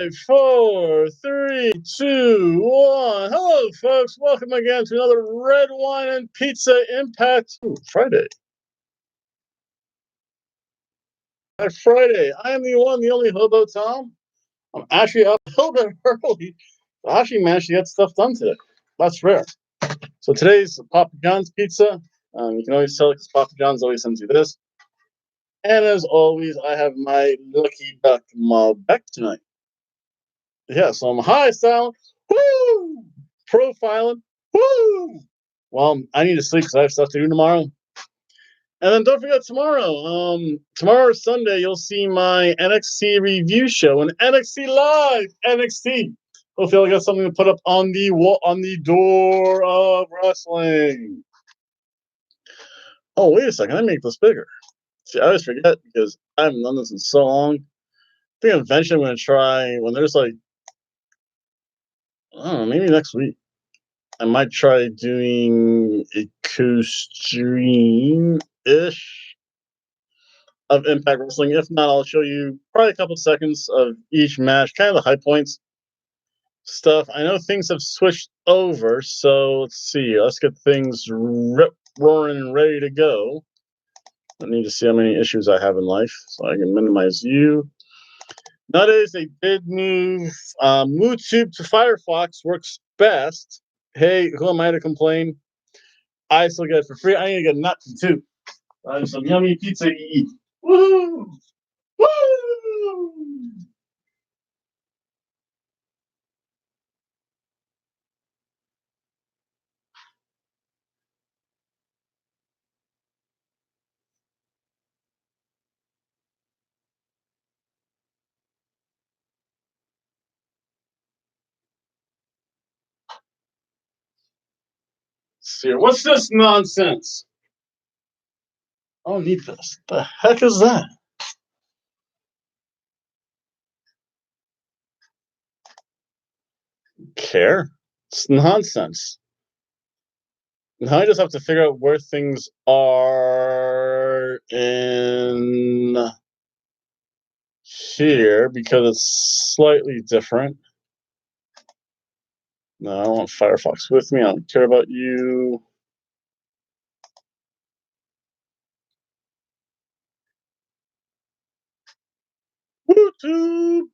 4, 3, 2, 1. Hello, folks. Welcome again to another Red Wine and Pizza Impact Friday. Friday. I am the one, the only Hobo Tom. I'm actually up a little bit early. I actually managed to get stuff done today. That's rare. So today's Papa John's pizza. You can always tell because Papa John's always sends you this. And as always, I have my Lucky Duck Malbec tonight. Yeah, so I'm high style. Woo! Profiling. Woo! Well, I need to sleep because I have stuff to do tomorrow. And then don't forget tomorrow or Sunday, you'll see my NXT review show and NXT Live NXT. Hopefully, I'll get something to put up on the wall, on the door of wrestling. Oh, wait a second, I make this bigger. See, I always forget because I haven't done this in so long. I think eventually I'm going to try when there's like, I don't know, maybe next week. I might try doing a co-stream-ish of Impact Wrestling. If not, I'll show you probably a couple seconds of each match, kind of the high points stuff. I know things have switched over, so let's see. Let's get things roaring and ready to go. I need to see how many issues I have in life, so I can minimize you. Nowadays, they did move YouTube to Firefox. Works best. Hey, who am I to complain? I still get it for free. I need to get nuts too. Some yummy pizza to eat. Woo! Woo! See, what's this nonsense? I don't need this. The heck is that? Care? It's nonsense. Now I just have to figure out where things are in here because it's slightly different. No, I don't want Firefox with me. I don't care about you. YouTube.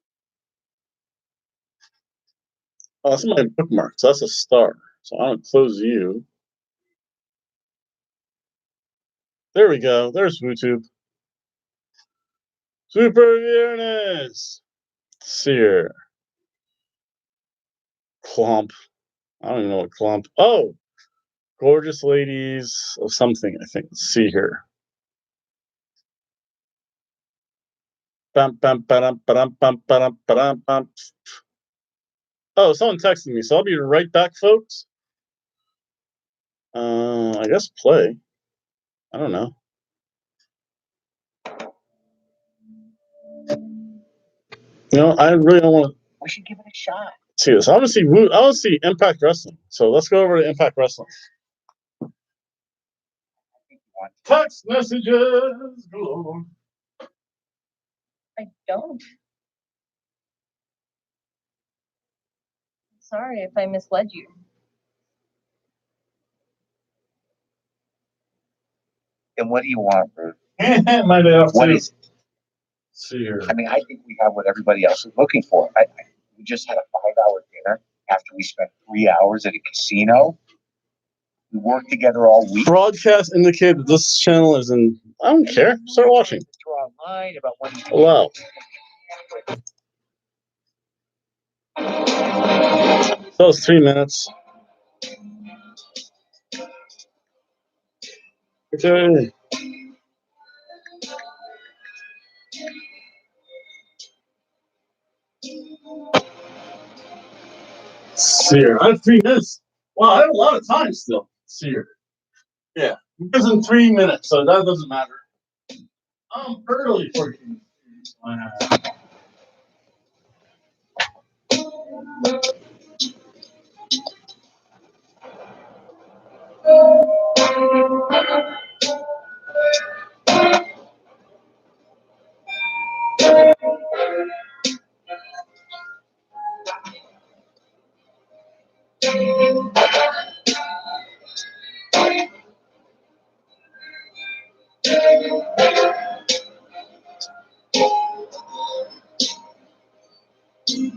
Oh, that's my bookmark. So that's a star. So I don't close you. There we go. There's YouTube. Super Viernes. Sear. Clump. I don't even know what clump. Oh, gorgeous ladies of something, I think. Let's see here. Bum, bum, ba-dum, ba-dum, bum, ba-dum, ba-dum, bum. Oh, someone texted me, so I'll be right back, folks. I guess play. I don't know. You know, I really don't want to. We should give it a shot. See this. I want to see Impact Wrestling. So let's go over to Impact Wrestling. Text messages. Go. I don't. Sorry if I misled you. And what do you want, Ruth? My day off What too. is it? See here. I mean, I think we have what everybody else is looking for. We just had a 5-hour dinner after we spent 3 hours at a casino. We worked together all week. Broadcast indicate that this channel is in. I don't care. Start watching. Online about when Wow. So it's 3 minutes. Okay. Sear. I have 3 minutes. Wow, I have a lot of time still. Sear. Yeah. Because in 3 minutes, so that doesn't matter. I'm early for you. Jeez,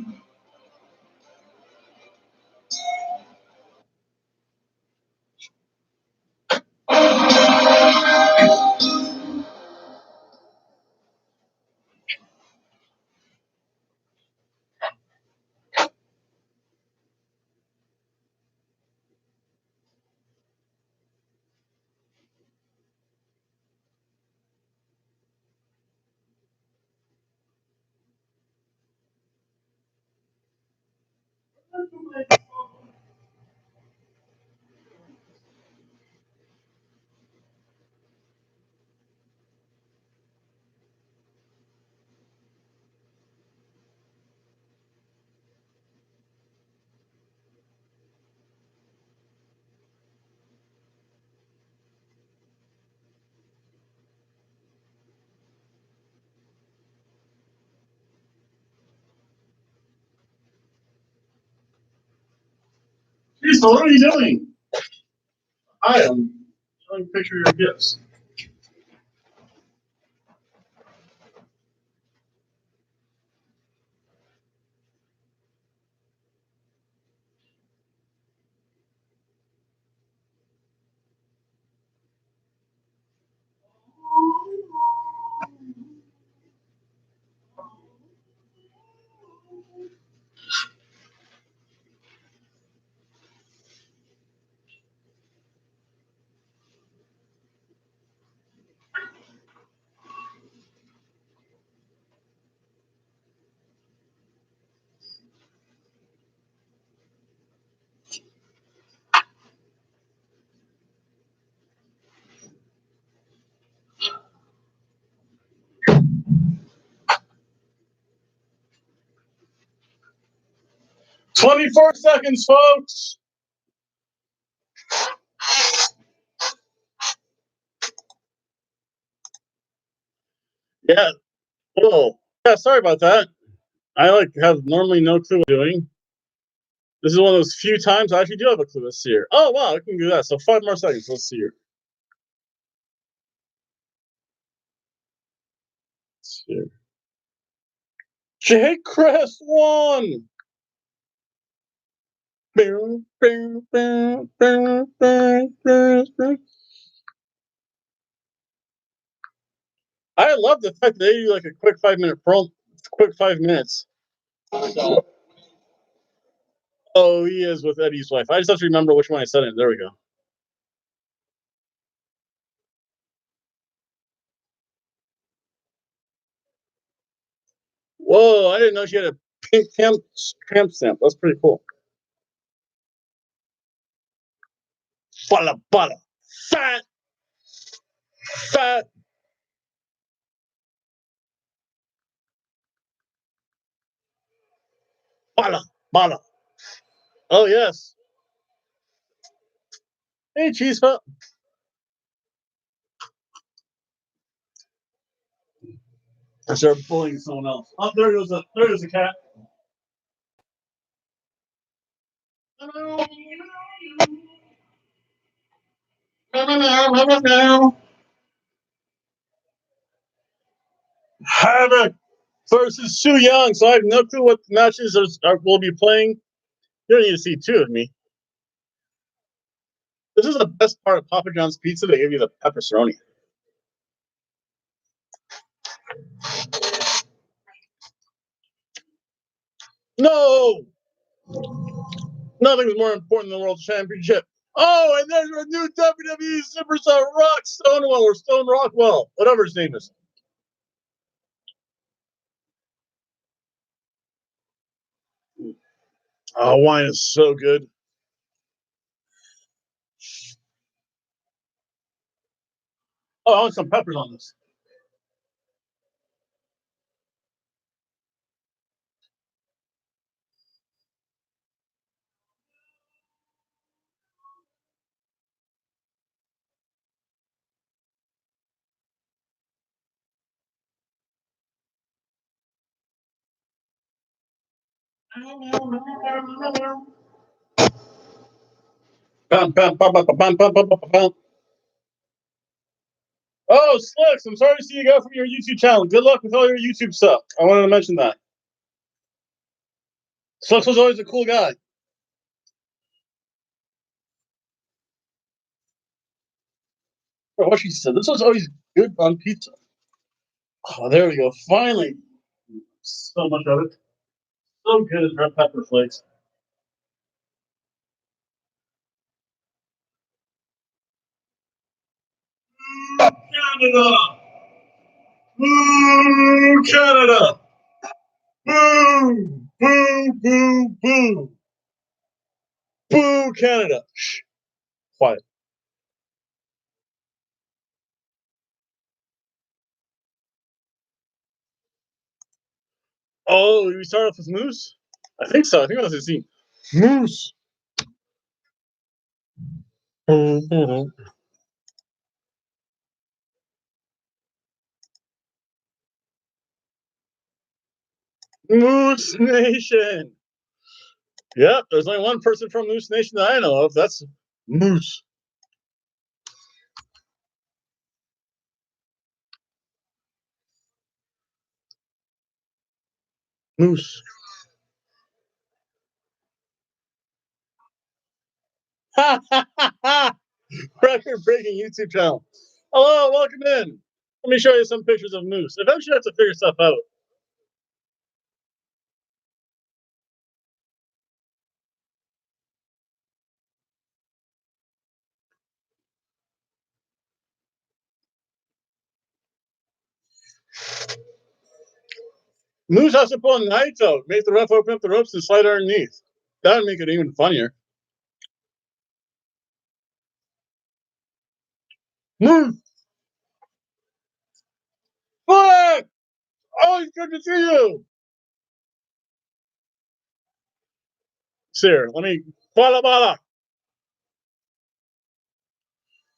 what are you doing? I am showing a picture of your gifts. "24 seconds, folks." Yeah. Oh, yeah. Sorry about that. I have normally no clue what I'm doing. This is one of those few times I actually do have a clue. Let's see here. Oh wow, I can do that. So 5 more seconds. Let's see here. Let's see here. Jake Chris won. I love the fact that they do like a quick 5 minute promo. Quick 5 minutes. Oh, he is with Eddie's wife. I just have to remember which one I said it. There we go. Whoa, I didn't know she had a pink tramp stamp. That's pretty cool. Bala bala. Fat. Fat. Bala bala. Oh yes. Hey, cheese pup. I started bullying someone else. Oh, there goes a cat. Havoc versus Su Young. So I have no clue what matches will be playing. You don't need to see two of me. This is the best part of Papa John's pizza. They give you the pepperoni. No, nothing's more important than the World Championship. Oh, and there's a new WWE Superstar Rock Stonewall or Stone Rockwell, whatever his name is. Oh, wine is so good. Oh, I want some peppers on this. Bam, bam, bam, bam, bam, bam, bam, bam, bam. Oh, Slicks, I'm sorry to see you go from your YouTube channel. Good luck with all your YouTube stuff. I wanted to mention that. Slux was always a cool guy. What she said. This was always good on pizza. Oh, there we go. Finally. So much of it. So good as red pepper flakes. Canada! Boo, Canada! Boo! Boo, boo, boo! Boo, Canada! Shh. Quiet. Oh, we start off with Moose? I think so. I think that's his scene. Moose! Moose Nation! Yep, there's only one person from Moose Nation that I know of. That's Moose. Moose. Ha ha ha ha! Record breaking YouTube channel. Hello, welcome in. Let me show you some pictures of Moose. Eventually, I have to figure stuff out. Moose has to pull a knife out, make the ref open up the ropes and slide underneath. That would make it even funnier. Moose! Fuck! Always good to see you! Sir, let me. Bala bala!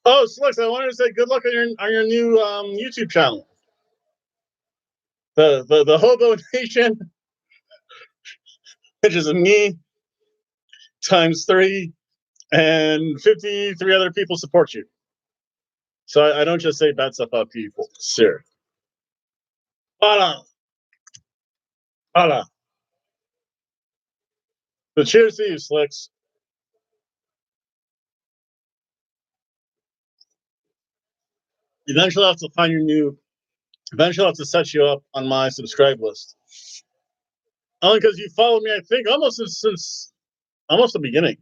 Oh, Slicks, I wanted to say good luck on your new YouTube channel. The Hobo Nation, which is me times 3, and 53 other people support you. So I don't just say bad stuff about people. Sir. Bala! Bala! So cheers to you, Slicks. Eventually, I'll have to find your new. Eventually, I'll have to set you up on my subscribe list. Only because you followed me, I think, almost since almost the beginning.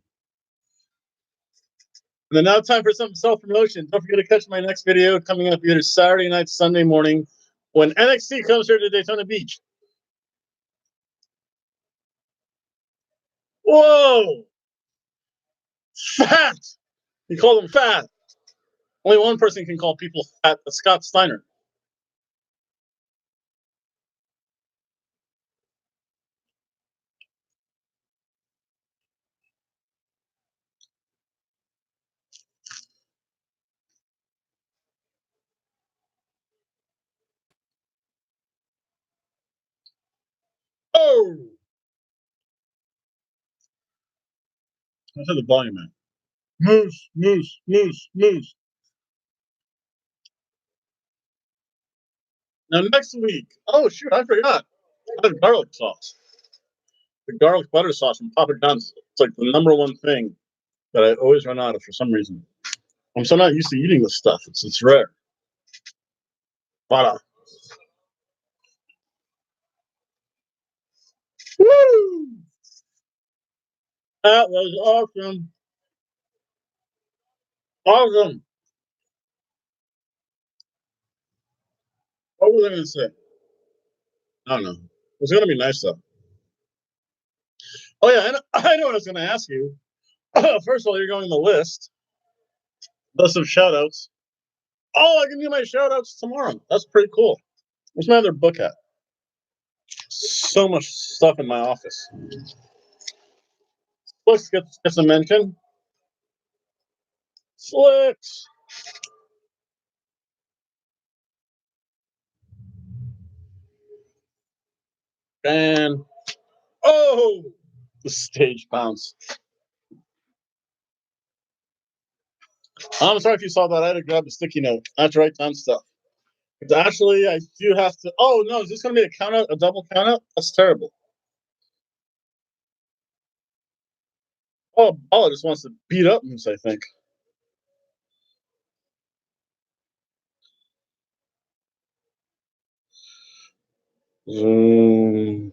And then now it's time for some self promotion. Don't forget to catch my next video coming up either Saturday night, Sunday morning, when NXT comes here to Daytona Beach. Whoa! Fat! You call them fat. Only one person can call people fat. That's Scott Steiner. Oh! I said the volume, man. Moose, moose, moose, moose. Now next week. Oh shoot, I forgot. I have garlic sauce. The garlic butter sauce from Papa John's. It's like the number one thing that I always run out of for some reason. I'm so not used to eating this stuff. It's rare. Voila. Woo! That was awesome. Awesome. What was I going to say? I don't know. It's going to be nice though. Oh yeah, I know what I was going to ask you. First of all, you're going on the list of shout outs. Oh, I can do my shout outs tomorrow. That's pretty cool. Where's my other book at? So much stuff in my office. Slicks gets a mention. Slicks. And oh, the stage bounce. I'm sorry if you saw that. I had to grab a sticky note. I have to write down stuff. But actually, I do have to. Oh no, is this going to be a count out, a double count out? That's terrible. Oh, Bala just wants to beat up Moose, I think. Zoom.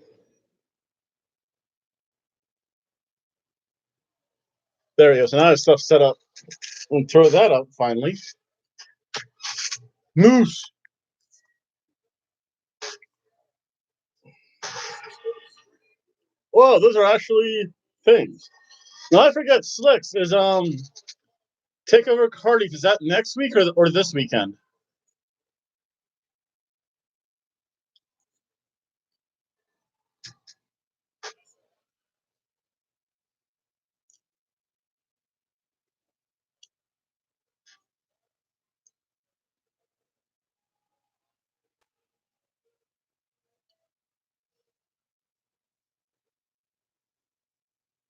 There he goes. So now his stuff's set up. We'll throw that up finally. Moose. Whoa, those are actually things. Now I forget Slicks is Takeover Cardiff. Is that next week or this weekend?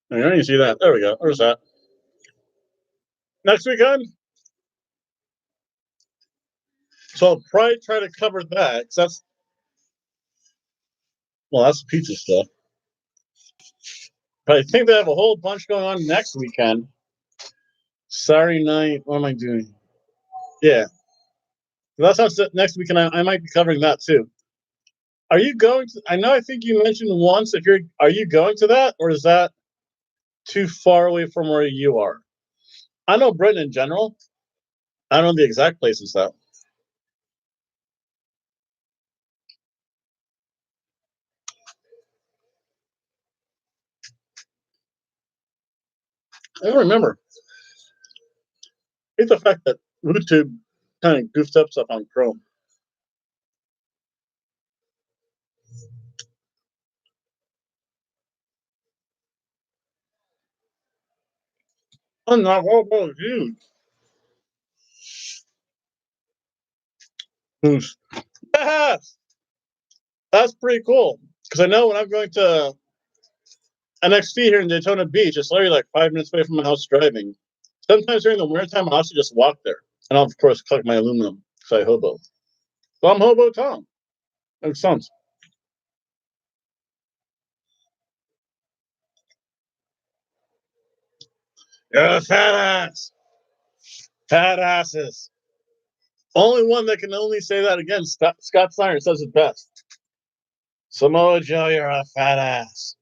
I don't even see that. There we go. Where's that? Next weekend? So I'll probably try to cover that. 'Cause that's pizza stuff. But I think they have a whole bunch going on next weekend. Saturday night. What am I doing? Yeah. That sounds next weekend. I might be covering that too. Are you going to? I know. I think you mentioned once. Are you going to that, or is that too far away from where you are? I know Britain in general. I don't know the exact places though. I don't remember. It's the fact that YouTube kind of goofed up stuff on Chrome. I'm not well, huge. Who's yes, that's pretty cool. Because I know when I'm going to NXT here in Daytona Beach, it's literally like 5 minutes away from my house driving. Sometimes during the wintertime, I'll also just walk there. And I'll, of course, collect my aluminum because I hobo. So I'm Hobo Tom. Makes sense. You're a fat ass. Fat asses. Only one that can only say that again. Scott Steiner says it best. Samoa Joe, you're a fat ass.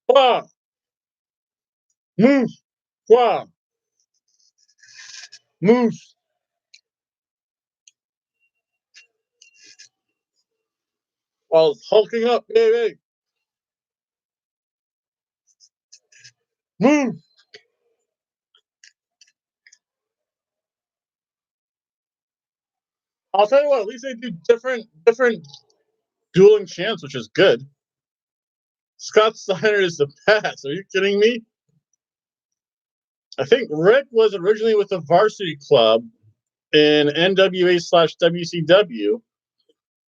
Wow. Move. Wow. Move. While hulking up, baby. Move. I'll tell you what, at least they do different dueling chants, which is good. Scott Steiner is the best. Are you kidding me? I think Rick was originally with the Varsity Club in NWA/WCW.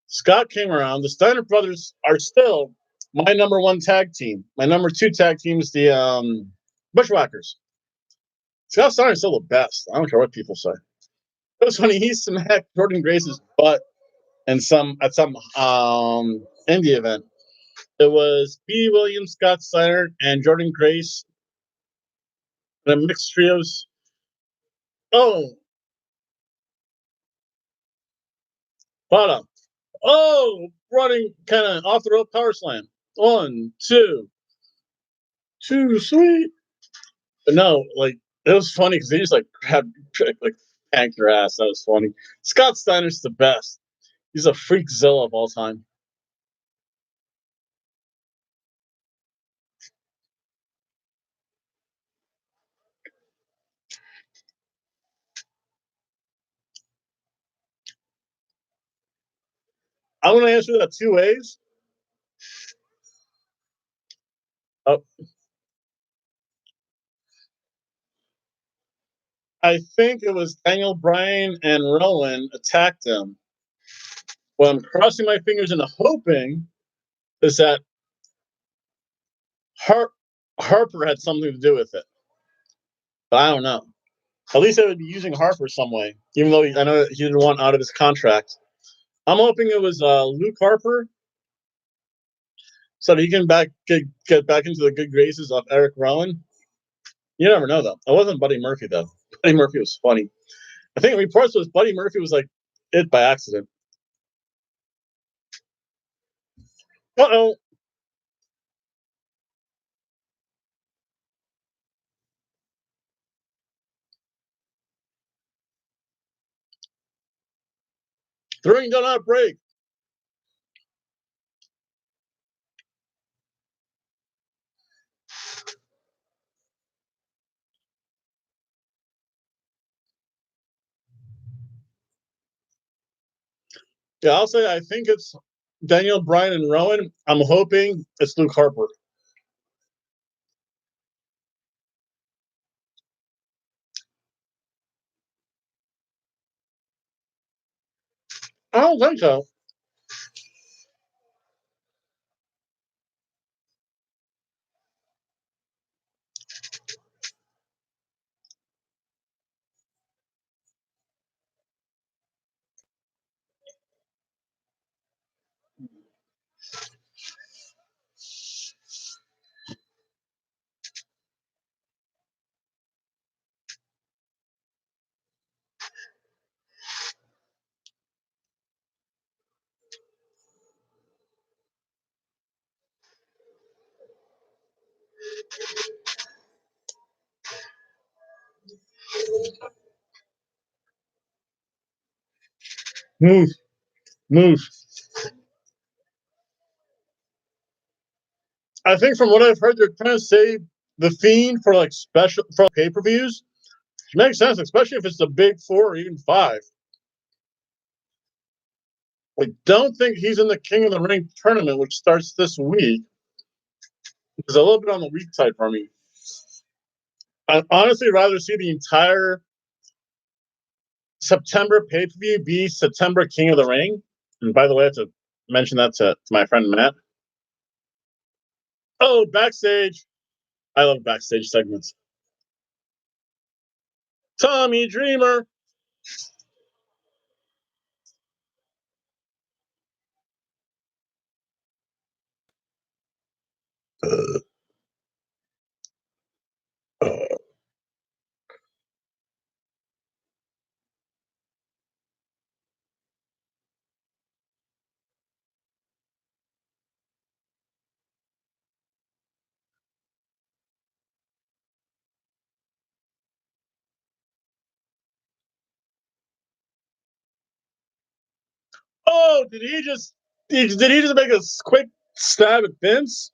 Scott came around. The Steiner brothers are still my number one tag team. My number two tag team is the Bushwhackers. Scott Steiner is still the best. I don't care what people say. It was funny. He smacked Jordan Grace's butt at some indie event. It was B. Williams, Scott Steiner, and Jordan Grace. The mixed trios. Oh, bottom. Oh, running kind of off the rope power slam. 1, 2, too sweet. But no, like it was funny because they just like grabbed, like panked her ass. That was funny. Scott Steiner's the best. He's a freakzilla of all time. I'm gonna answer that two ways. Oh, I think it was Daniel Bryan and Rowan attacked him. What I'm crossing my fingers and hoping is that Harper had something to do with it. But I don't know. At least they would be using Harper some way, even though I know he didn't want out of his contract. I'm hoping it was Luke Harper, so that he can get back into the good graces of Eric Rowan. You never know though. It wasn't Buddy Murphy though. Buddy Murphy was funny. I think reports was Buddy Murphy was like it by accident. Uh-oh. The ring did not break. Yeah, I'll say I think it's Daniel Bryan and Rowan. I'm hoping it's Luke Harper. I don't think so. Move, move. I think from what I've heard, they're trying to save the Fiend for like special for pay-per-views. Which makes sense, especially if it's the big four or even five. I don't think he's in the King of the Ring tournament, which starts this week. It's a little bit on the weak side for me. I'd honestly rather see the entire September pay per view be September King of the Ring. And by the way, I have to mention that to my friend Matt. Oh, backstage. I love backstage segments. Tommy Dreamer. Oh, did he just make a quick stab at Vince?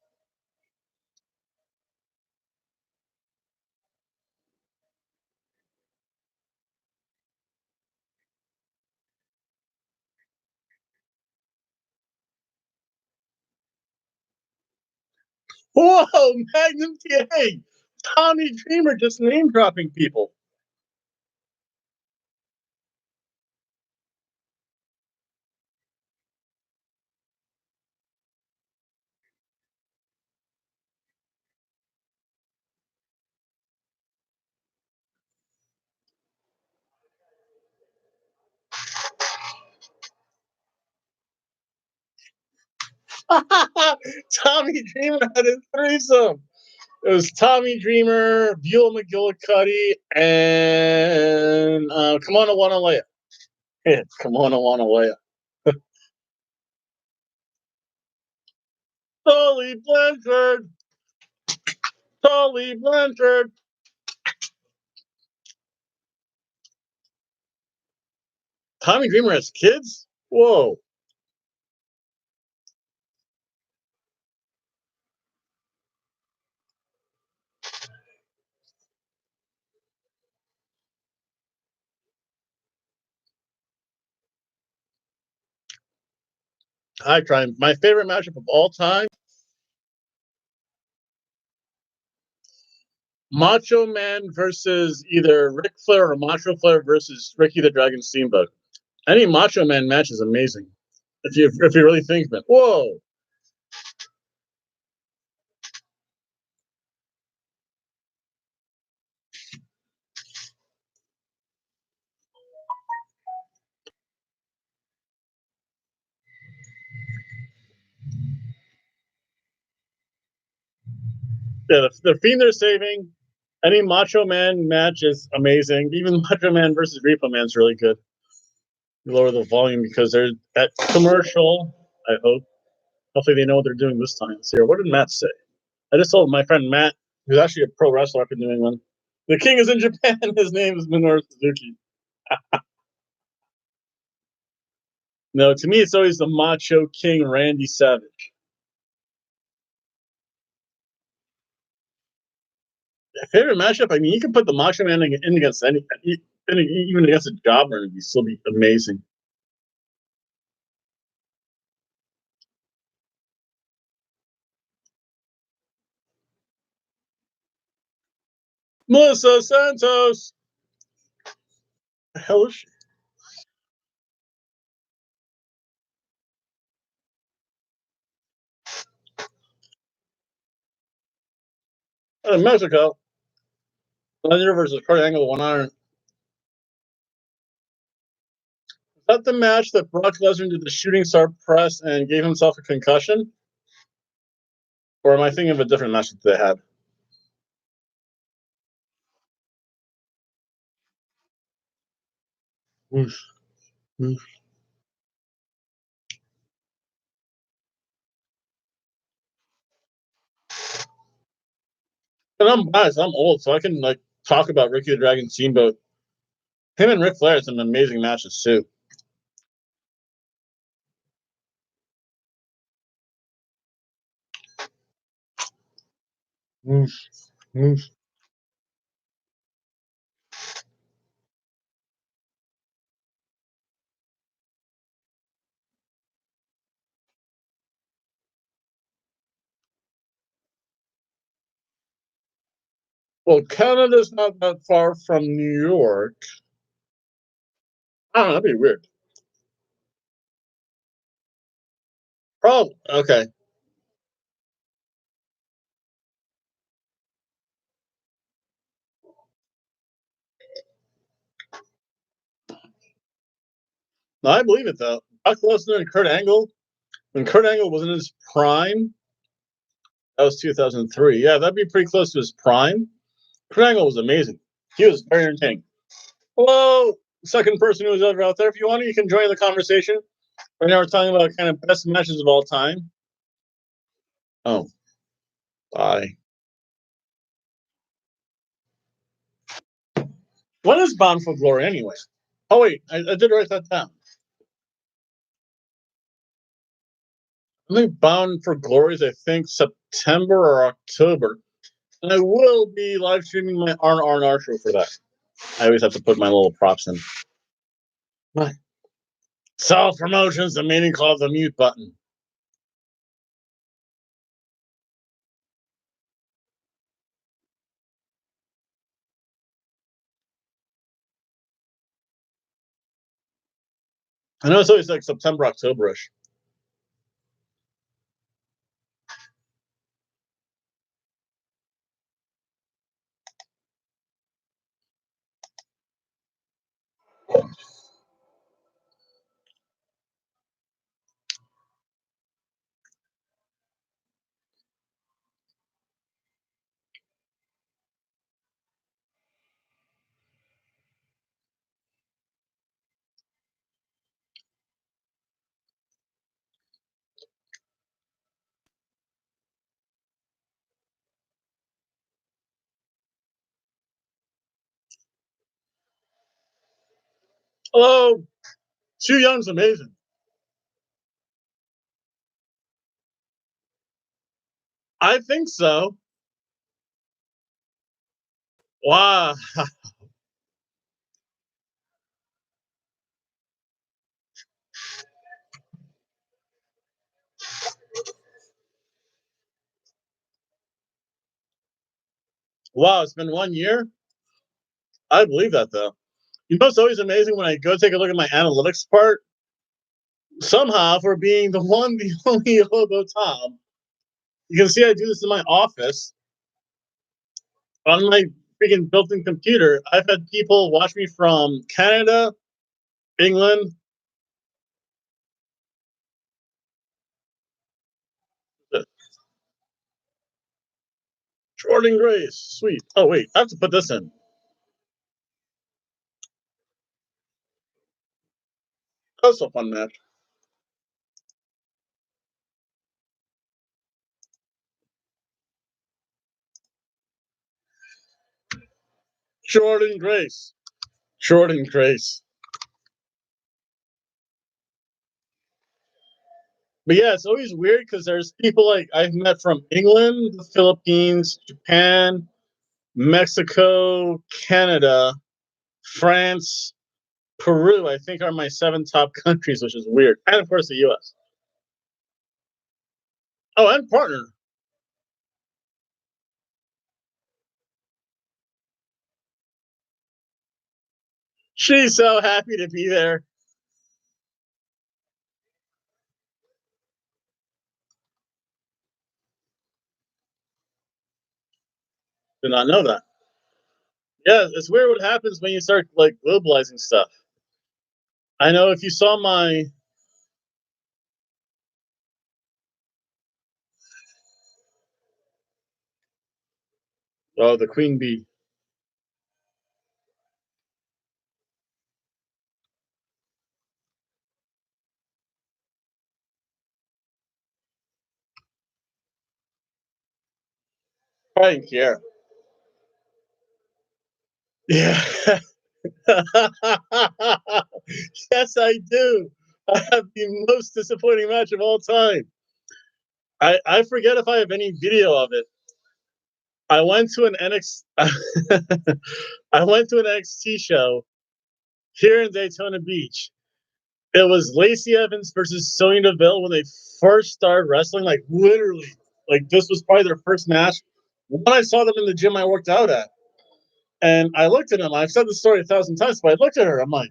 Whoa, Magnum TA. Tommy Dreamer just name dropping people. Tommy Dreamer had a threesome. It was Tommy Dreamer, Buell McGillicuddy, and Kimona Wanalea. It's Kimona Wanalea. Tully Blanchard. Tully Blanchard. Tommy Dreamer has kids? Whoa. I try. My favorite matchup of all time, Macho Man versus either Ric Flair or Macho Flair versus Ricky the Dragon Steamboat. Any Macho Man match is amazing. If you really think of it. Whoa. Yeah, the Fiend they're saving. Any Macho Man match is amazing. Even Macho Man versus Repo Man's really good. You lower the volume because they're at commercial. I hope. Hopefully they know what they're doing this time. So here, what did Matt say? I just told my friend Matt, who's actually a pro wrestler up in New England. The king is in Japan. His name is Minoru Suzuki. No, to me, it's always the Macho King Randy Savage. Favorite matchup? I mean, you can put the Macho Man in against any, even against a jobber, and it'd still be amazing. Melissa Santos. The hell is she? In Mexico, Lesnar versus Kurt Angle 1 Is that the match that Brock Lesnar did the shooting star press and gave himself a concussion? Or am I thinking of a different match that they had? Oof, oof. And I'm biased. I'm old, so I can like talk about Ricky the Dragon Steamboat. Him and Ric Flair had some amazing matches too. Oof, oof. Well, Canada's not that far from New York. I don't know, that'd be weird. Probably. Okay. No, I believe it though. Brock Lesnar and Kurt Angle. When Kurt Angle was in his prime, that was 2003. Yeah, that'd be pretty close to his prime. Kurt Angle was amazing. He was very entertaining. Hello, second person who was ever out there. If you want, you can join the conversation. Right now, we're talking about kind of best matches of all time. Oh, bye. When is Bound for Glory anyway? Oh wait, I did write that down. I think Bound for Glory is, I think, September or October. And I will be live streaming my R&R show for that. I always have to put my little props in. My self promotion's the meaning called the mute button. I know it's always like September, Octoberish. Hello, Sue Young's amazing. I think so. Wow. Wow, it's been 1 year? I believe that though. You know, it's always amazing when I go take a look at my analytics part. Somehow, for being the one, the only Hobo Tom, you can see I do this in my office on my freaking built-in computer. I've had people watch me from Canada, England, Jordan Grace. Sweet. Oh, wait. I have to put this in. That was a fun match. Jordan Grace. Jordan Grace. But yeah, it's always weird because there's people like I've met from England, the Philippines, Japan, Mexico, Canada, France, Peru, I think are my 7 top countries, which is weird. And of course the US. Oh, and partner. She's so happy to be there. Did not know that. Yeah, it's weird what happens when you start like globalizing stuff. I know if you saw my the queen bee. I didn't care. Yeah. Yes, I do. I have the most disappointing match of all time. I forget if I have any video of it. I went to an I went to an NXT show here in Daytona Beach. It was Lacey Evans versus Sonya Deville when they first started wrestling. Like literally, like this was probably their first match. When I saw them in the gym I worked out at, and I looked at them. I've said the story 1,000 times, but I looked at her. I'm like,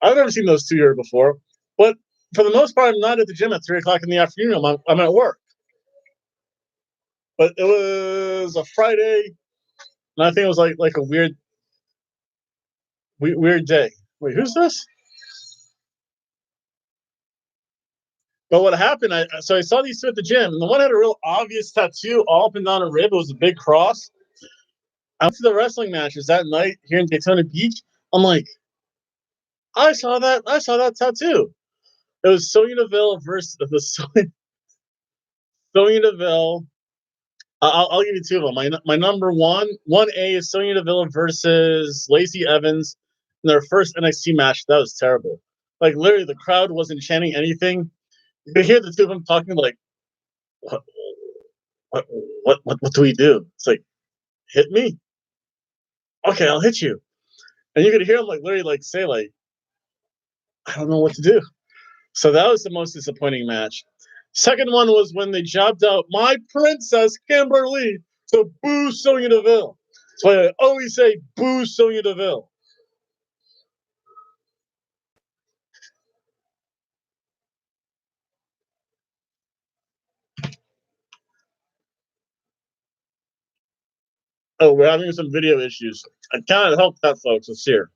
I've never seen those two here before. But for the most part, I'm not at the gym at 3 o'clock in the afternoon. I'm at work. But it was a Friday, and I think it was like a weird day. Wait, who's this? But what happened? So I saw these two at the gym, and the one had a real obvious tattoo all up and down a rib. It was a big cross. I went to the wrestling matches that night here in Daytona Beach. I'm like, I saw that. I saw that tattoo. It was Sonya Deville versus the Sonya Deville. I'll give you 2 of them. My number one A is Sonya Deville versus Lacey Evans in their first NXT match. That was terrible. Like literally, the crowd wasn't chanting anything. You could hear the 2 of them talking like, "What, what do we do?" It's like, hit me. Okay, I'll hit you. And you could hear them like literally like say like, I don't know what to do. So that was the most disappointing match. Second one was when they jobbed out my princess Kimberly to boo Sonya Deville. That's why I always say boo Sonya Deville. Oh, we're having some video issues. I cannot help that, folks. It's here.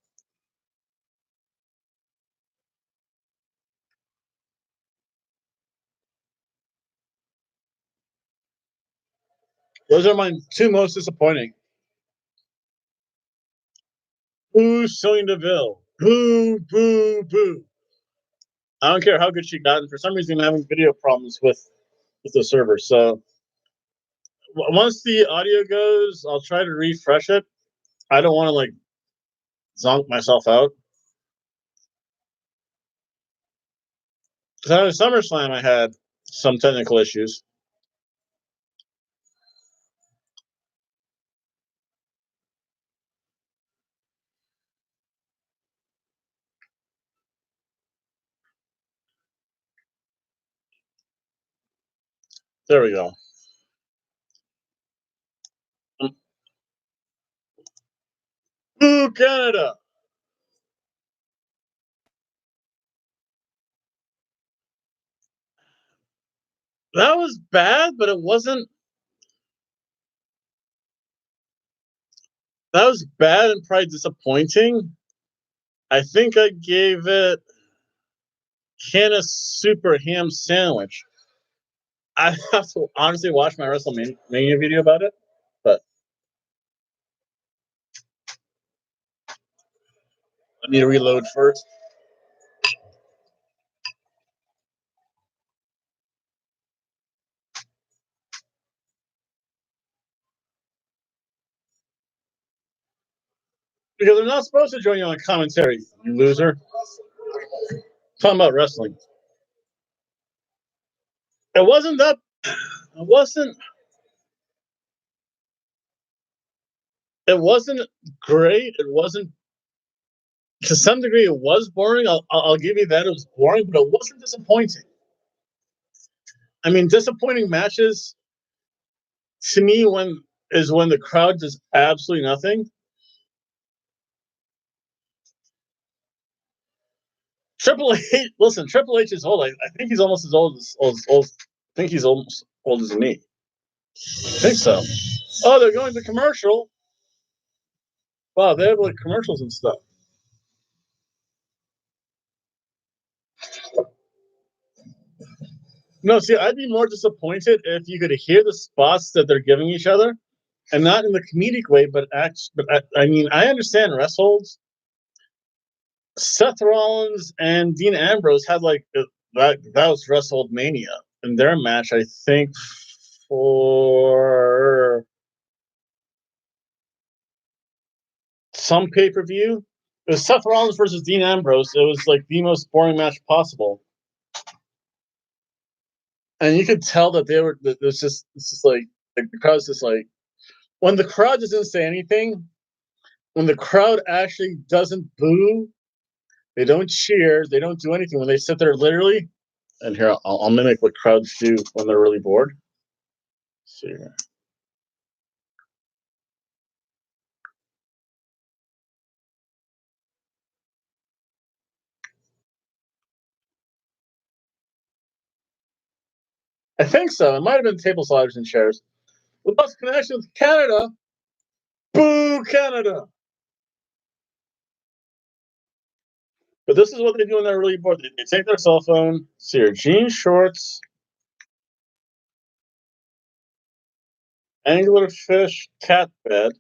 Those are my 2 most disappointing. Boo Sonya Deville. Boo, boo, boo. I don't care how good she got, and for some reason I'm having video problems with the server. So once the audio goes, I'll try to refresh it. I don't want to like zonk myself out. Because at SummerSlam, I had some technical issues. There we go. Boo, Canada! That was bad, but it wasn't. That was bad and probably disappointing. I think I gave it can of super ham sandwich. I have to honestly watch my WrestleMania video about it. I need to reload first. Because they're not supposed to join you on commentary, you loser. Talking about wrestling. It wasn't that. It wasn't. It wasn't great. It wasn't. To some degree, it was boring. I'll give you that. It was boring, but it wasn't disappointing. I mean, disappointing matches to me when the crowd does absolutely nothing. Triple H, listen, Triple H is old. I think he's almost as old. I think he's almost old as me. I think so. Oh, they're going to commercial. Wow, they have like commercials and stuff. No, see, I'd be more disappointed if you could hear the spots that they're giving each other, and not in the comedic way, but I mean, I understand wrestles. Seth Rollins and Dean Ambrose had like that was WrestleMania in their match, I think, for some pay per view. It was Seth Rollins versus Dean Ambrose. It was like the most boring match possible, and you could tell that they were. It's just like the crowd's just like when the crowd doesn't say anything, when the crowd actually doesn't boo, they don't cheer, they don't do anything. When they sit there literally, and here I'll mimic what crowds do when they're really bored. Let's see here. I think so. It might have been table sliders and chairs. With us connections, Canada. Boo, Canada. But this is what they do when they're really bored. They take their cell phone, see your jean shorts, anglerfish cat bed.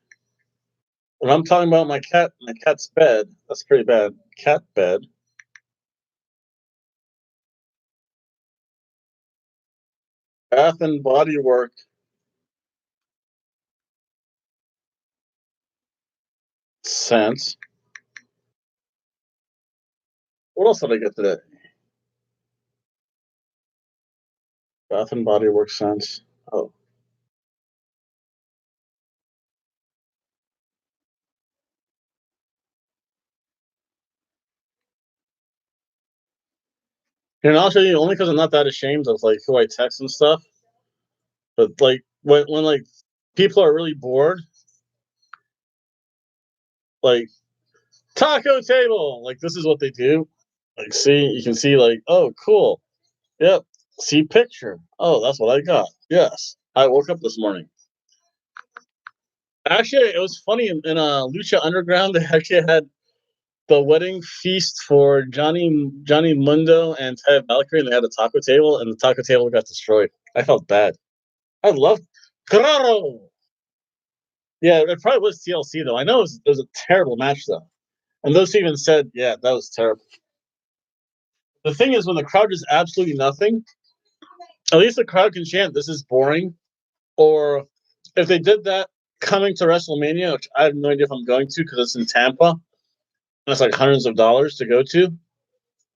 When I'm talking about my cat's bed, that's pretty bad. Cat bed. Bath and Body Work scents. What else did I get today? Bath and Body Work scents. Oh. And I'll show you only because I'm not that ashamed of like who I text and stuff. But like when like people are really bored, like taco table, like this is what they do. Like see, you can see like, oh cool. Yep. See picture. Oh, that's what I got. Yes. I woke up this morning. Actually, it was funny in Lucha Underground. They actually had the wedding feast for Johnny Mundo and Ted Valkyrie, and they had a taco table, and the taco table got destroyed. I felt bad. I loved Claro. Yeah, it probably was TLC though. I know it was a terrible match though, and those two even said, "Yeah, that was terrible." The thing is, when the crowd does absolutely nothing, at least the crowd can chant, "This is boring." Or if they did that coming to WrestleMania, which I have no idea if I'm going to because it's in Tampa, and it's like hundreds of dollars to go to.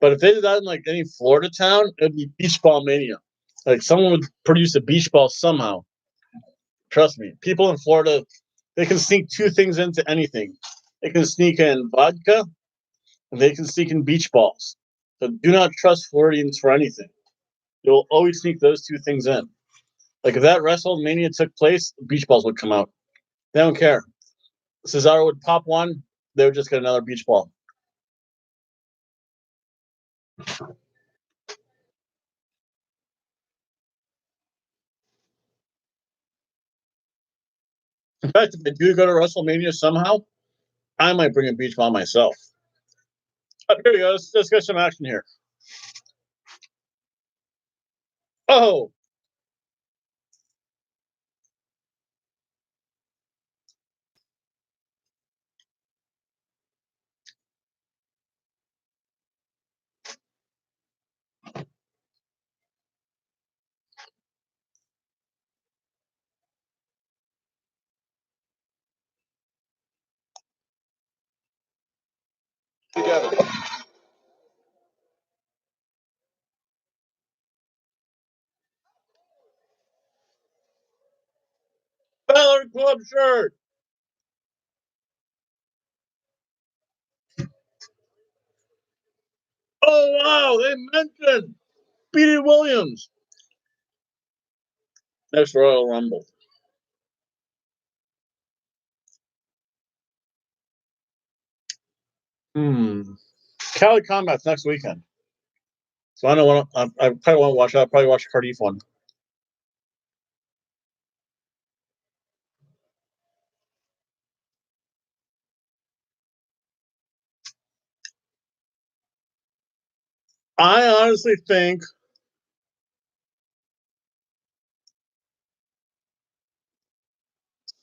But if they did that in like any Florida town, it'd be Beach Ball Mania. Like someone would produce a beach ball somehow. Trust me, people in Florida, they can sneak two things into anything. They can sneak in vodka, and they can sneak in beach balls. So do not trust Floridians for anything. They will always sneak those two things in. Like if that WrestleMania took place, beach balls would come out. They don't care. Cesaro would pop one, they would just get another beach ball. In fact, if I do go to WrestleMania somehow, I might bring a beach ball myself. Oh, here we go. Let's get some action here. Oh, together. Valor Club shirt. Oh wow, they mentioned Petey Williams. Next Royal Rumble. Cali Combat's next weekend. So I don't want to. I probably won't watch that. I'll probably watch the Cardiff one. I honestly think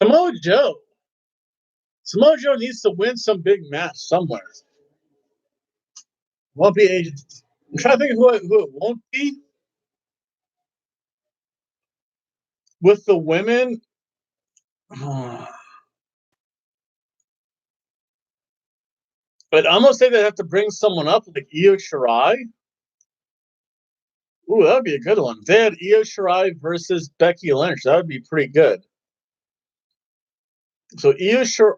Samoa Joe. Samoa Joe needs to win some big match somewhere. Won't be. I'm trying to think of who it won't be. With the women, but I'm gonna say they have to bring someone up like Io Shirai. Ooh, that would be a good one. They had Io Shirai versus Becky Lynch. That would be pretty good. So Io Shirai,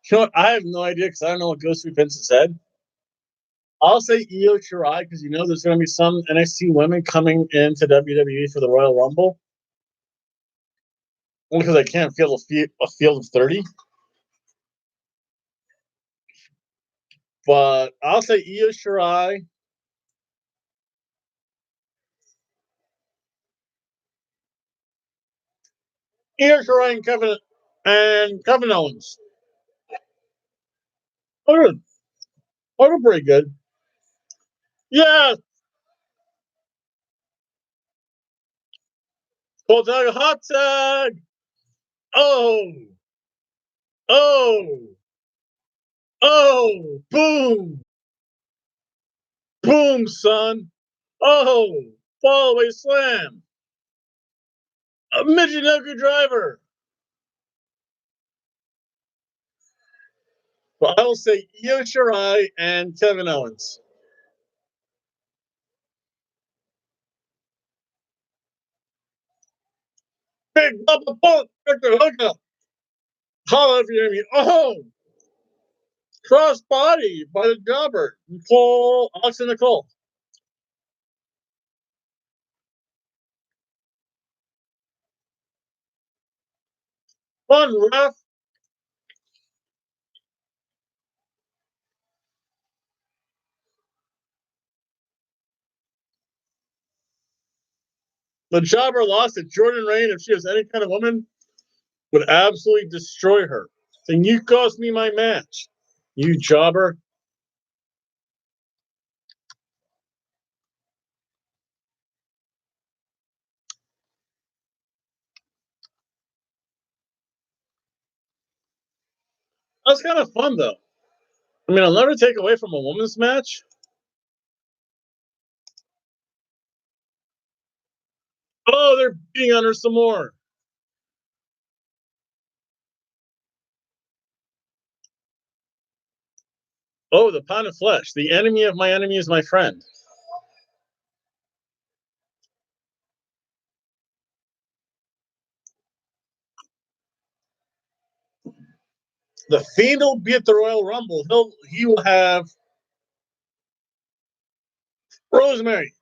you know what? I have no idea because I don't know what goes through Vince's head. I'll say Io Shirai because you know there's going to be some NXT women coming into WWE for the Royal Rumble. Only because I can't feel a field of 30. But I'll say Io Shirai. Io Shirai and Kevin Owens. Oh, they're pretty good. Yeah, cold tag, hot tag. Oh, oh, oh, boom, boom, son. Oh, fall away slam. A Michinoku driver. Well, I will say Io Shirai and Kevin Owens. Big Bubba Punk, Victor Hookup. Holla if you hear me. Oh, cross body by the jobber. Austin Nicole. Fun, ref. The jobber lost to Jordan Rain. If she was any kind of woman, would absolutely destroy her. And you cost me my match, you jobber. That's kind of fun, though. I mean, I'll never take away from a woman's match. Oh, they're beating on her some more. Oh, the pound of flesh. The enemy of my enemy is my friend. The Fiend will be at the Royal Rumble. He will have Rosemary.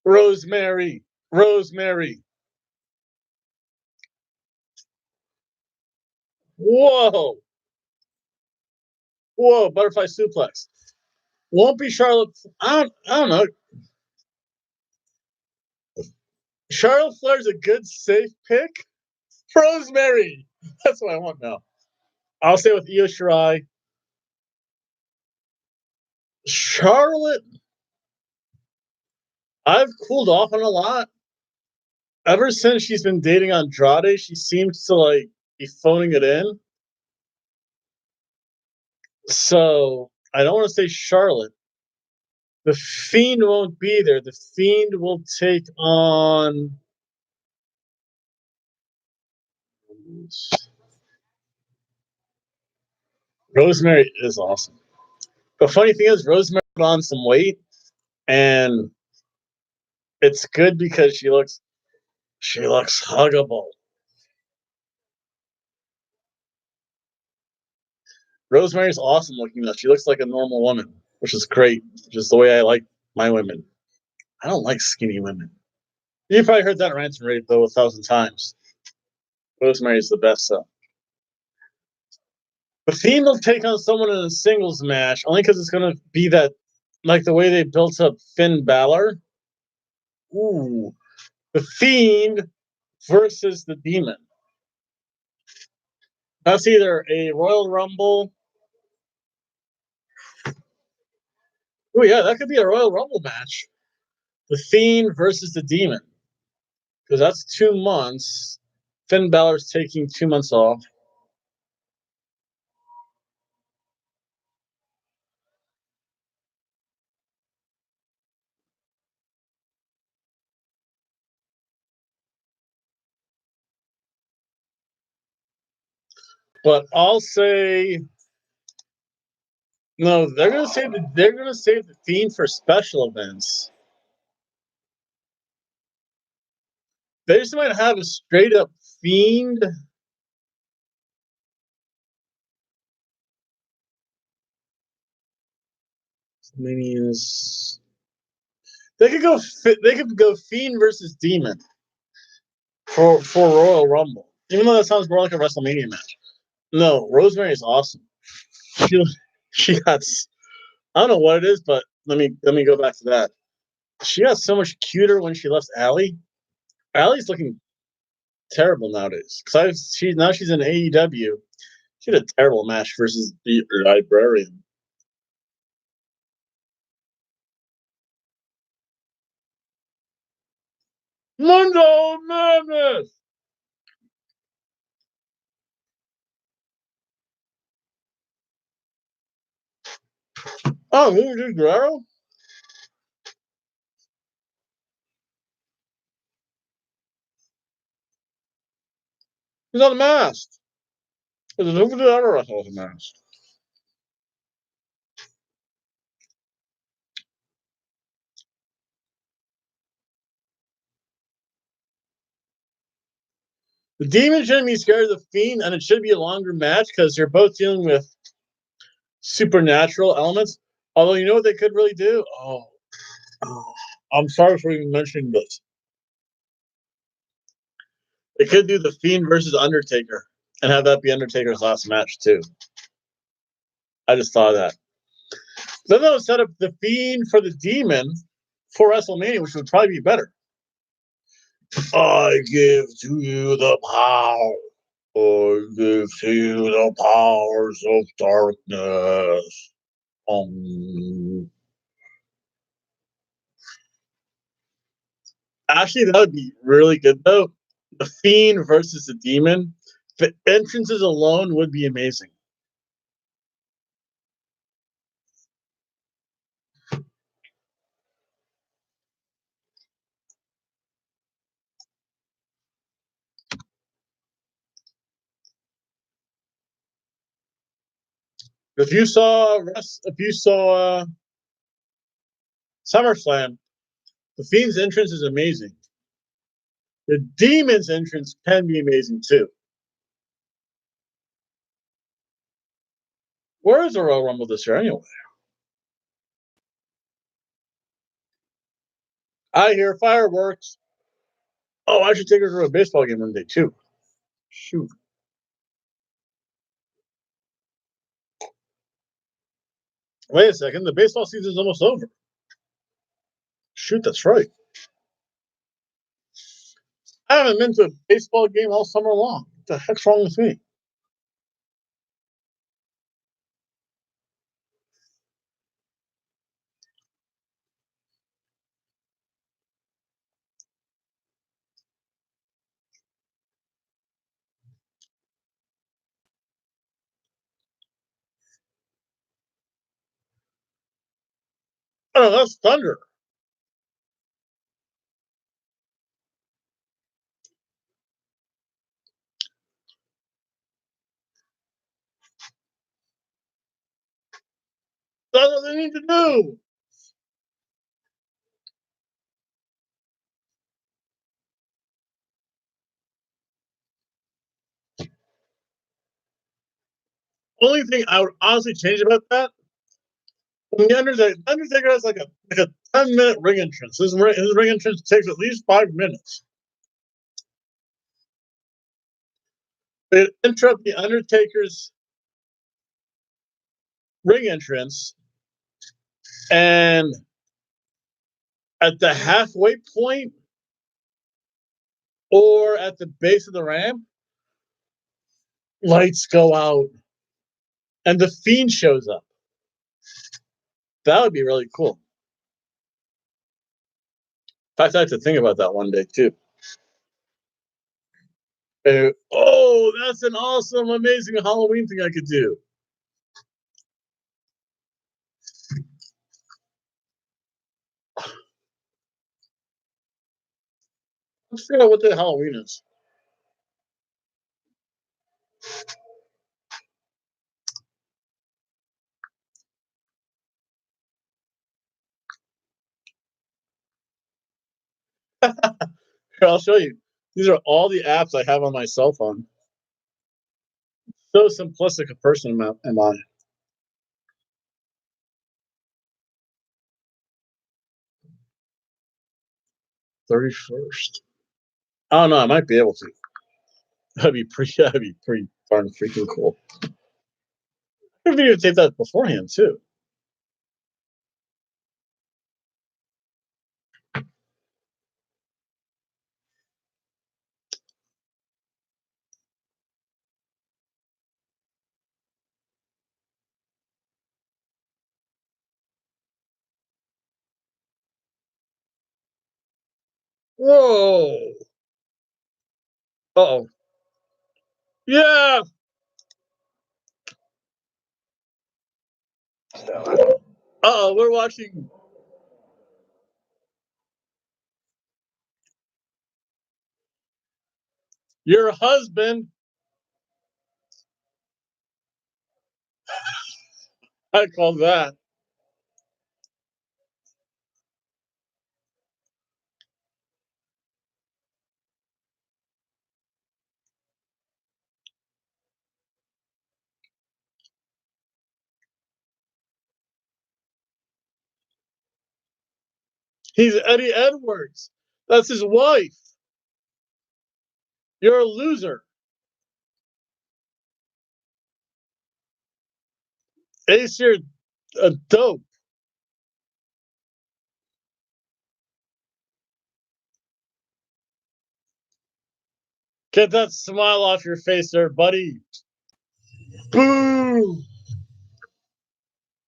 Rosemary. Rosemary. Whoa. Whoa. Butterfly suplex. Won't be Charlotte. I don't know. Charlotte Flair's a good safe pick. Rosemary. That's what I want now. I'll stay with Io Shirai. Charlotte, I've cooled off on a lot. Ever since she's been dating Andrade, she seems to like be phoning it in. So I don't want to say Charlotte. The Fiend won't be there. The Fiend will take on. Rosemary is awesome. The funny thing is, Rosemary put on some weight, and it's good because she looks huggable. Rosemary's awesome looking though. She looks like a normal woman, which is great. Just the way I like my women. I don't like skinny women. You probably heard that rant and rave though 1,000 times. Rosemary's the best though. The Fiend will take on someone in a singles match only because it's going to be that, like the way they built up Finn Balor. Ooh, the Fiend versus the Demon. That's either a Royal Rumble. Oh yeah, that could be a Royal Rumble match. The Fiend versus the Demon, because that's 2 months. Finn Balor's taking 2 months off. But I'll say no. They're gonna save the Fiend for special events. They just might have a straight up Fiend. Mania's. They could go. They could go Fiend versus Demon for Royal Rumble. Even though that sounds more like a WrestleMania match. No, Rosemary is awesome. She she got. I don't know what it is, but let me go back to that. She got so much cuter when she left Allie. Allie's looking terrible nowadays. Because she's in AEW. She had a terrible match versus the Librarian. Mundo Madness. Oh, who did Guerrero? He's on the mask. Who did ever wrestle with a mask? The Demon shouldn't be scared of the Fiend, and it should be a longer match because they're both dealing with supernatural elements. Although, you know what they could really do? Oh, I'm sorry for even mentioning this. They could do the Fiend versus Undertaker and have that be Undertaker's last match, too. I just thought of that. Then they'll set up the Fiend for the Demon for WrestleMania, which would probably be better. I give to you the power. I give to you the powers of darkness. Actually, that would be really good though. The Fiend versus the Demon. The entrances alone would be amazing. If you saw SummerSlam, the Fiend's entrance is amazing. The Demon's entrance can be amazing too. Where is the Royal Rumble this year anyway? I hear fireworks. Oh, I should take her to a baseball game one day too. Shoot. Wait a second. The baseball season's almost over. Shoot, that's right. I haven't been to a baseball game all summer long. What the heck's wrong with me? Oh, that's thunder. That's what they need to do. Only thing I would honestly change about that, when the Undertaker has like a 10-minute ring entrance. His ring entrance takes at least 5 minutes. They interrupt the Undertaker's ring entrance, and at the halfway point or at the base of the ramp, lights go out and the Fiend shows up. That would be really cool. In fact, I have to think about that one day too. Oh, that's an awesome, amazing Halloween thing I could do. Let's figure out what the Halloween is. Here, I'll show you. These are all the apps I have on my cell phone. So simplistic a person am I. 31st. I don't know. I might be able to. That'd be pretty darn freaking cool. I could videotape that beforehand too. Whoa. Uh-oh. Yeah. Uh-oh, we're watching. Your husband. I call that. He's Eddie Edwards. That's his wife. You're a loser. Ace, you're a dope. Get that smile off your face there, buddy. Boo!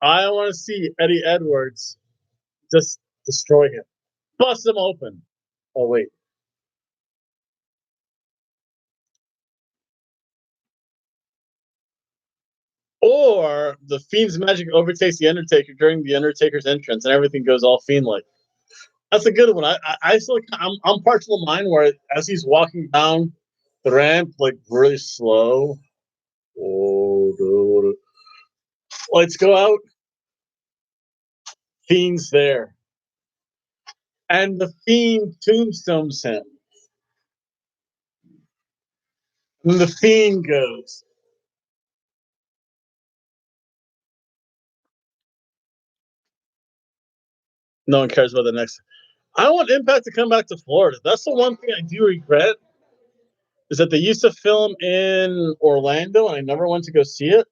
I want to see Eddie Edwards just destroy him. Bust him open. Oh, wait. Or the Fiend's magic overtakes the Undertaker during the Undertaker's entrance, and everything goes all Fiend-like. That's a good one. I still, I'm partial to mine where as he's walking down the ramp, like really slow. Oh, lights go out. Fiend's there, and the Fiend tombstones him. And the Fiend goes. No one cares about the next. I want Impact to come back to Florida. That's the one thing I do regret is that they used to film in Orlando and I never went to go see it.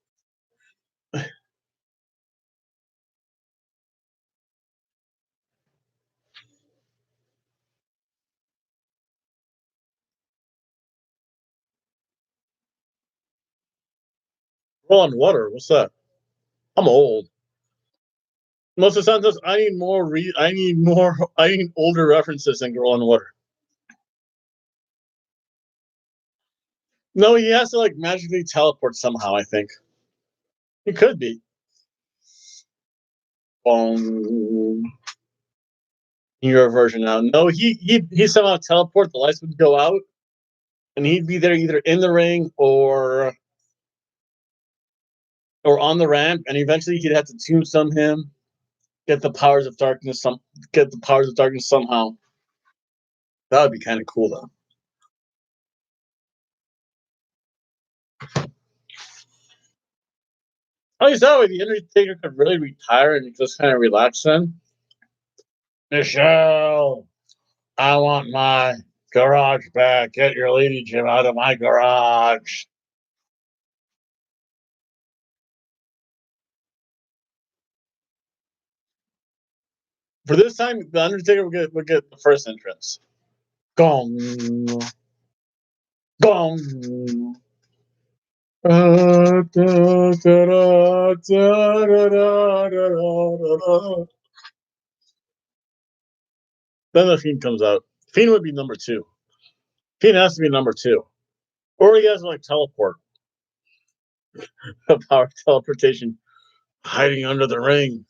Roll on water. What's that? I'm old. Most of the time, I need more. I need more. I need older references than Girl on Water. No, he has to like magically teleport somehow. I think he could be. Boom. Your version now. No, he somehow teleport. The lights would go out, and he'd be there either in the ring or on the ramp, and eventually he'd have to tombstone him, get the powers of darkness. Get the powers of darkness somehow. That would be kind of cool, though. At least that way, the Undertaker could really retire and just kind of relax then. Michelle, I want my garage back. Get your Lady Jim out of my garage. For this time, the Undertaker would get the first entrance. Gong. Gong. Then the Fiend comes out. Fiend would be number 2. Fiend has to be number 2. Or he has like teleport. A power teleportation hiding under the ring.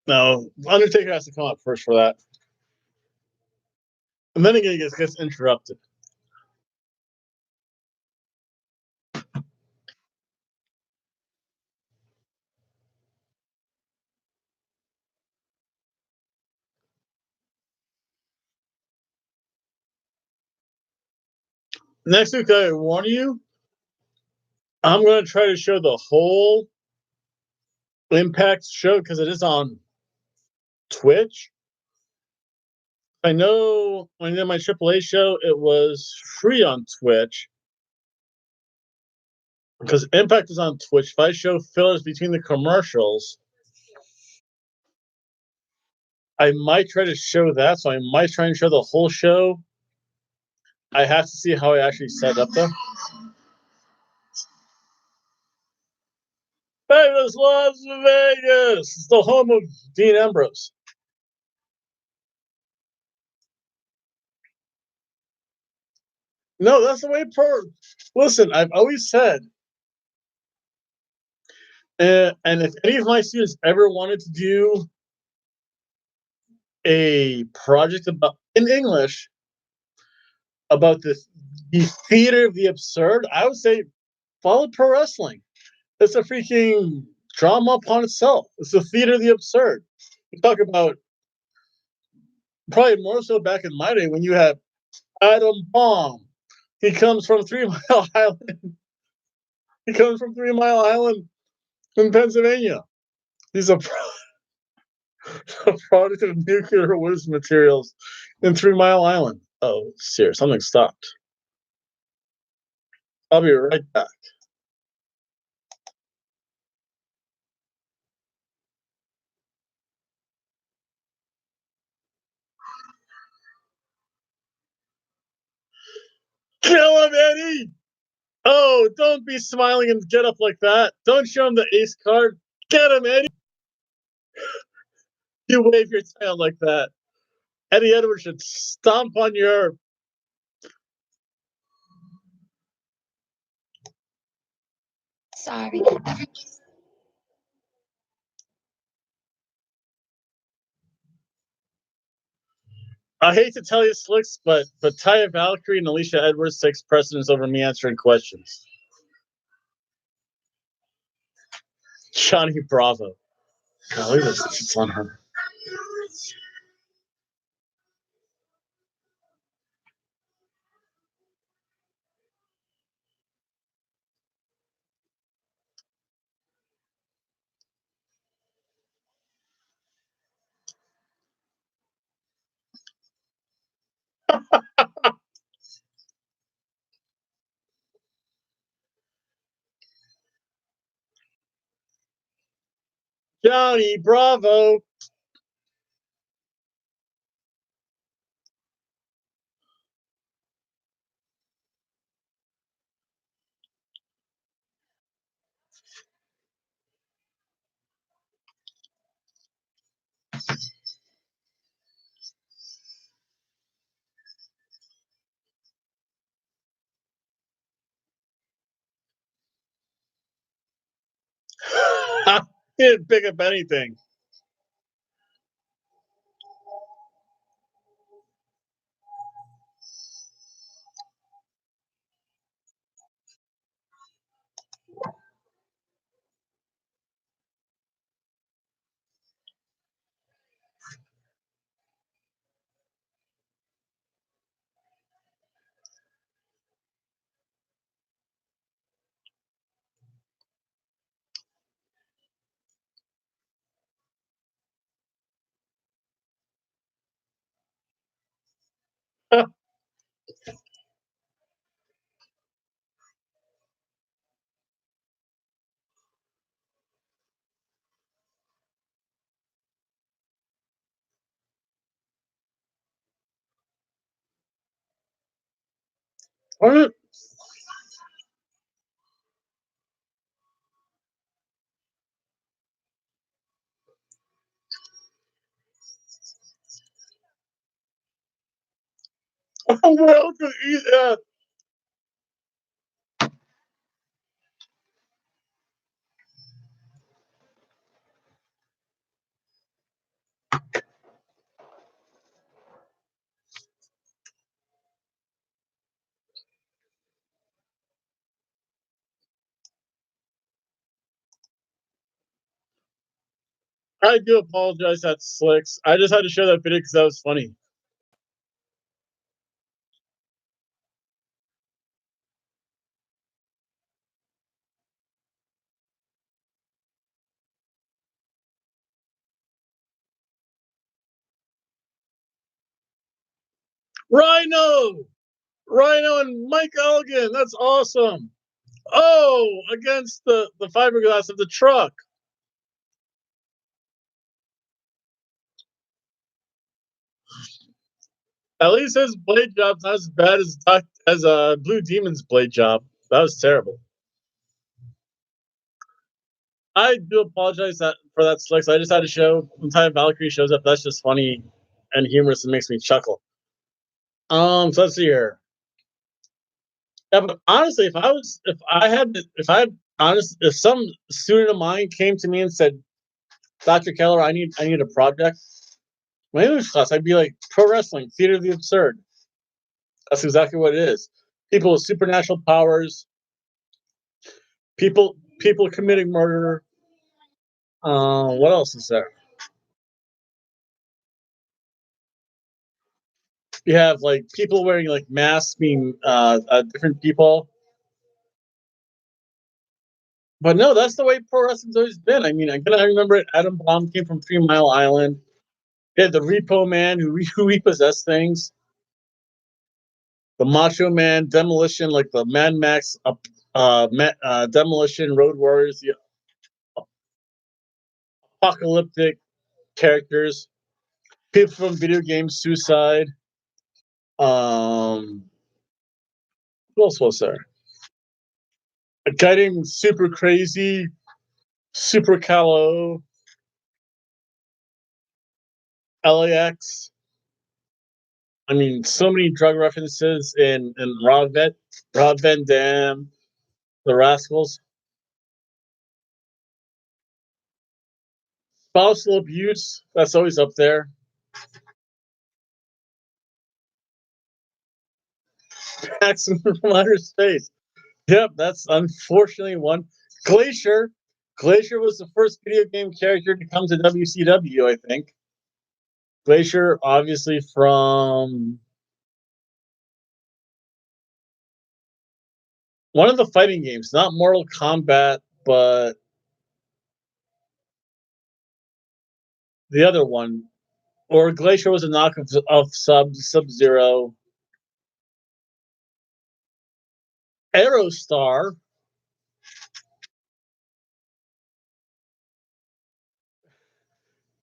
No, Undertaker has to come out first for that. And then again, he gets interrupted. Next week, I warn you, I'm going to try to show the whole Impact show because it is on Twitch. I know when I did my AAA show, it was free on Twitch because Impact is on Twitch. If I show fillers between the commercials, I might try to show that. So I might try and show the whole show. I have to see how I actually set up though. Vegas, Las Vegas. It's the home of Dean Ambrose. No, that's the way Listen, I've always said, and if any of my students ever wanted to do a project about in English about the theater of the absurd, I would say follow pro wrestling. It's a freaking drama upon itself. It's the theater of the absurd. You talk about probably more so back in my day when you had Adam Bomb. He comes from 3 Mile Island. He comes from 3 Mile Island in Pennsylvania. He's a product of nuclear waste materials in 3 Mile Island. Oh, serious. Something stopped. I'll be right back. Kill him, Eddie! Oh, don't be smiling and get up like that. Don't show him the ace card. Get him, Eddie! You wave your tail like that. Eddie Edwards should stomp on your. Sorry. I hate to tell you, Slicks, but Taya Valkyrie and Alicia Edwards takes precedence over me answering questions. Johnny Bravo. Golly, it's on her. Johnny Bravo. He didn't pick up anything. What? Well, I do apologize. That's Slicks. I just had to show that video because that was funny. Rhino, Rhino, and Mike Elgin. That's awesome. Oh, against the fiberglass of the truck. At least his blade job's not as bad as Blue Demon's blade job. That was terrible. I do apologize for that, Slicks. I just had to show when time Valkyrie shows up. That's just funny and humorous and makes me chuckle. So let's see here. Yeah, but honestly, if some student of mine came to me and said, "Dr. Keller, I need a project," my English class, I'd be like, "Pro wrestling, theater of the absurd." That's exactly what it is. People with supernatural powers, people committing murder. What else is there? You have like people wearing like masks, being different people. But no, that's the way pro wrestling's always been. I mean, again, I remember it. Adam Bomb came from 3 Mile Island. They had the Repo Man who repossessed things. The Macho Man, Demolition, like the Mad Max, Demolition, Road Warriors, the apocalyptic characters. People from video games, Suicide. Um, what else was there? A guy named Super Crazy, Super Callow, LAX. I mean, so many drug references in Rob Van Dam, the Rascals. Spousal abuse, that's always up there. Jackson from outer space. Yep, that's unfortunately one. Glacier. Glacier was the first video game character to come to WCW, I think. Glacier, obviously from one of the fighting games, not Mortal Kombat, but the other one. Or Glacier was a knockoff of Sub Zero. Aerostar,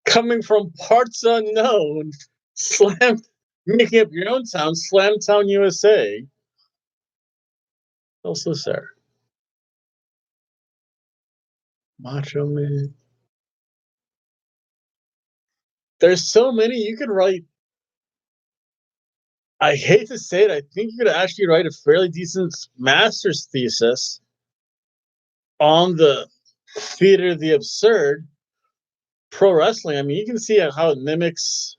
coming from parts unknown, slam, making up your own town, Slamtown, USA. Also, sir, Macho Man. There's so many you could write. I hate to say it, I think you could actually write a fairly decent master's thesis on the theater of the absurd, pro wrestling. I mean, you can see how it mimics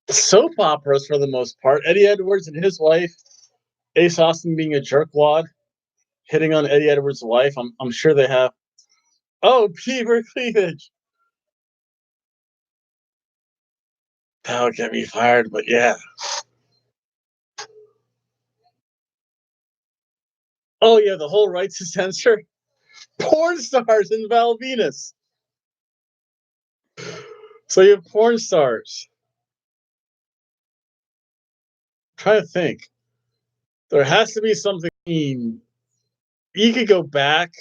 soap operas for the most part. Eddie Edwards and his wife, Ace Austin being a jerkwad, hitting on Eddie Edwards' wife. I'm sure they have. Oh, beaver cleavage. That would get me fired, but yeah. Oh yeah, the whole right to censor porn stars in Val Venus. So you have porn stars. I'm trying to think. There has to be something. You could go back.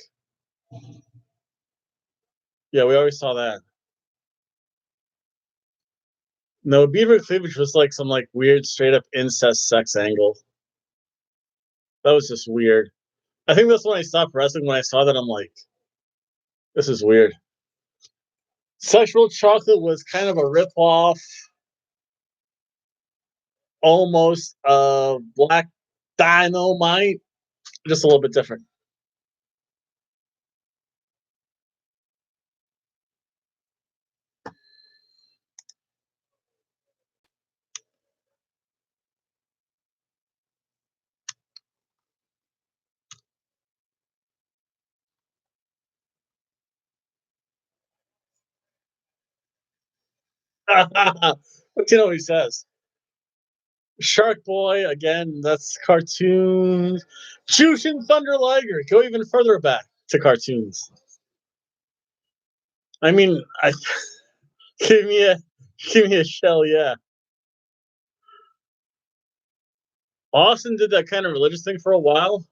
Yeah, we always saw that. No, beaver cleavage was like some like weird straight up incest sex angle. That was just weird. I think that's when I stopped wrestling. When I saw that, I'm like, this is weird. Sexual Chocolate was kind of a rip off, almost Black Dynamite, just a little bit different. But you know what he says? Shark Boy, again, that's cartoons. Jushin Thunder Liger, go even further back to cartoons. I mean, I give me a give me a shell, yeah. Austin did that kind of religious thing for a while.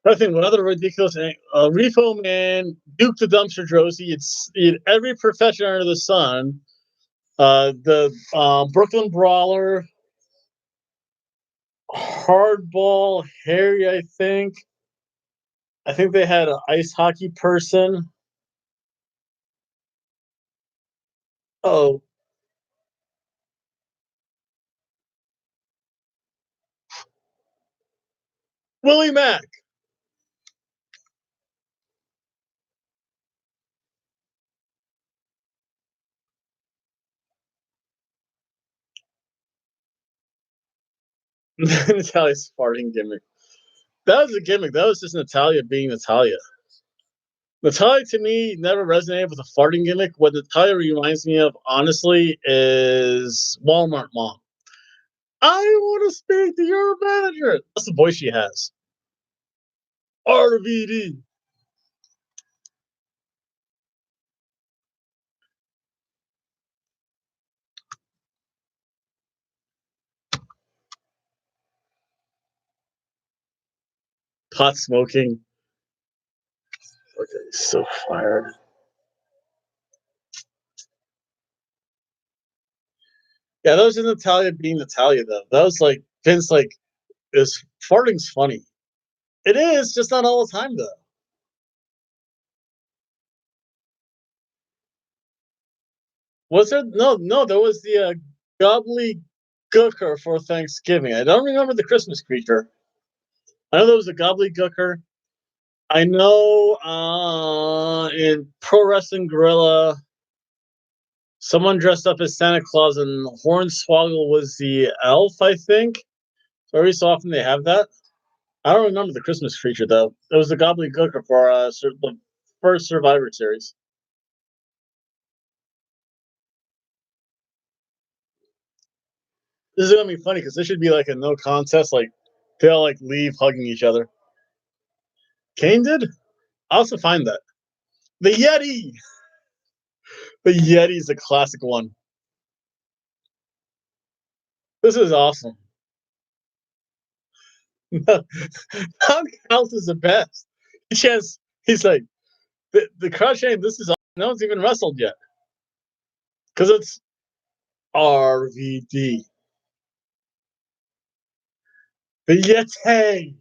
I think one other ridiculous thing, Repo Man, Duke the Dumpster Drosy, it's every profession under the sun. The Brooklyn Brawler, Hardball, Harry, I think. I think they had an ice hockey person. Oh, Willie Mack. Natalia's farting gimmick. That was a gimmick. That was just Natalia being Natalia. Natalia to me never resonated with a farting gimmick. What Natalia reminds me of, honestly, is Walmart mom. I want to speak to your manager. That's the voice she has. RVD. Pot smoking. Okay, so fired. Yeah, that was just Natalia being Natalia, though. That was like Vince, like, is farting's funny. It is, just not all the time, though. Was there? No, no, there was the Gobbly Gooker for Thanksgiving. I don't remember the Christmas creature. I know there was a Gobbly Gooker. I know in Pro Wrestling Gorilla, someone dressed up as Santa Claus and Hornswoggle was the elf, I think. So every so often they have that. I don't remember the Christmas creature, though. It was the Gobbly Gooker for the first Survivor Series. This is gonna be funny because this should be like a no contest. Like they all like leave hugging each other. Kane did. I also find that the Yeti. The Yeti is a classic one. This is awesome. Tom House is the best. He's like the crowd chanting. This is awesome. No one's even wrestled yet because it's RVD. The Yeti.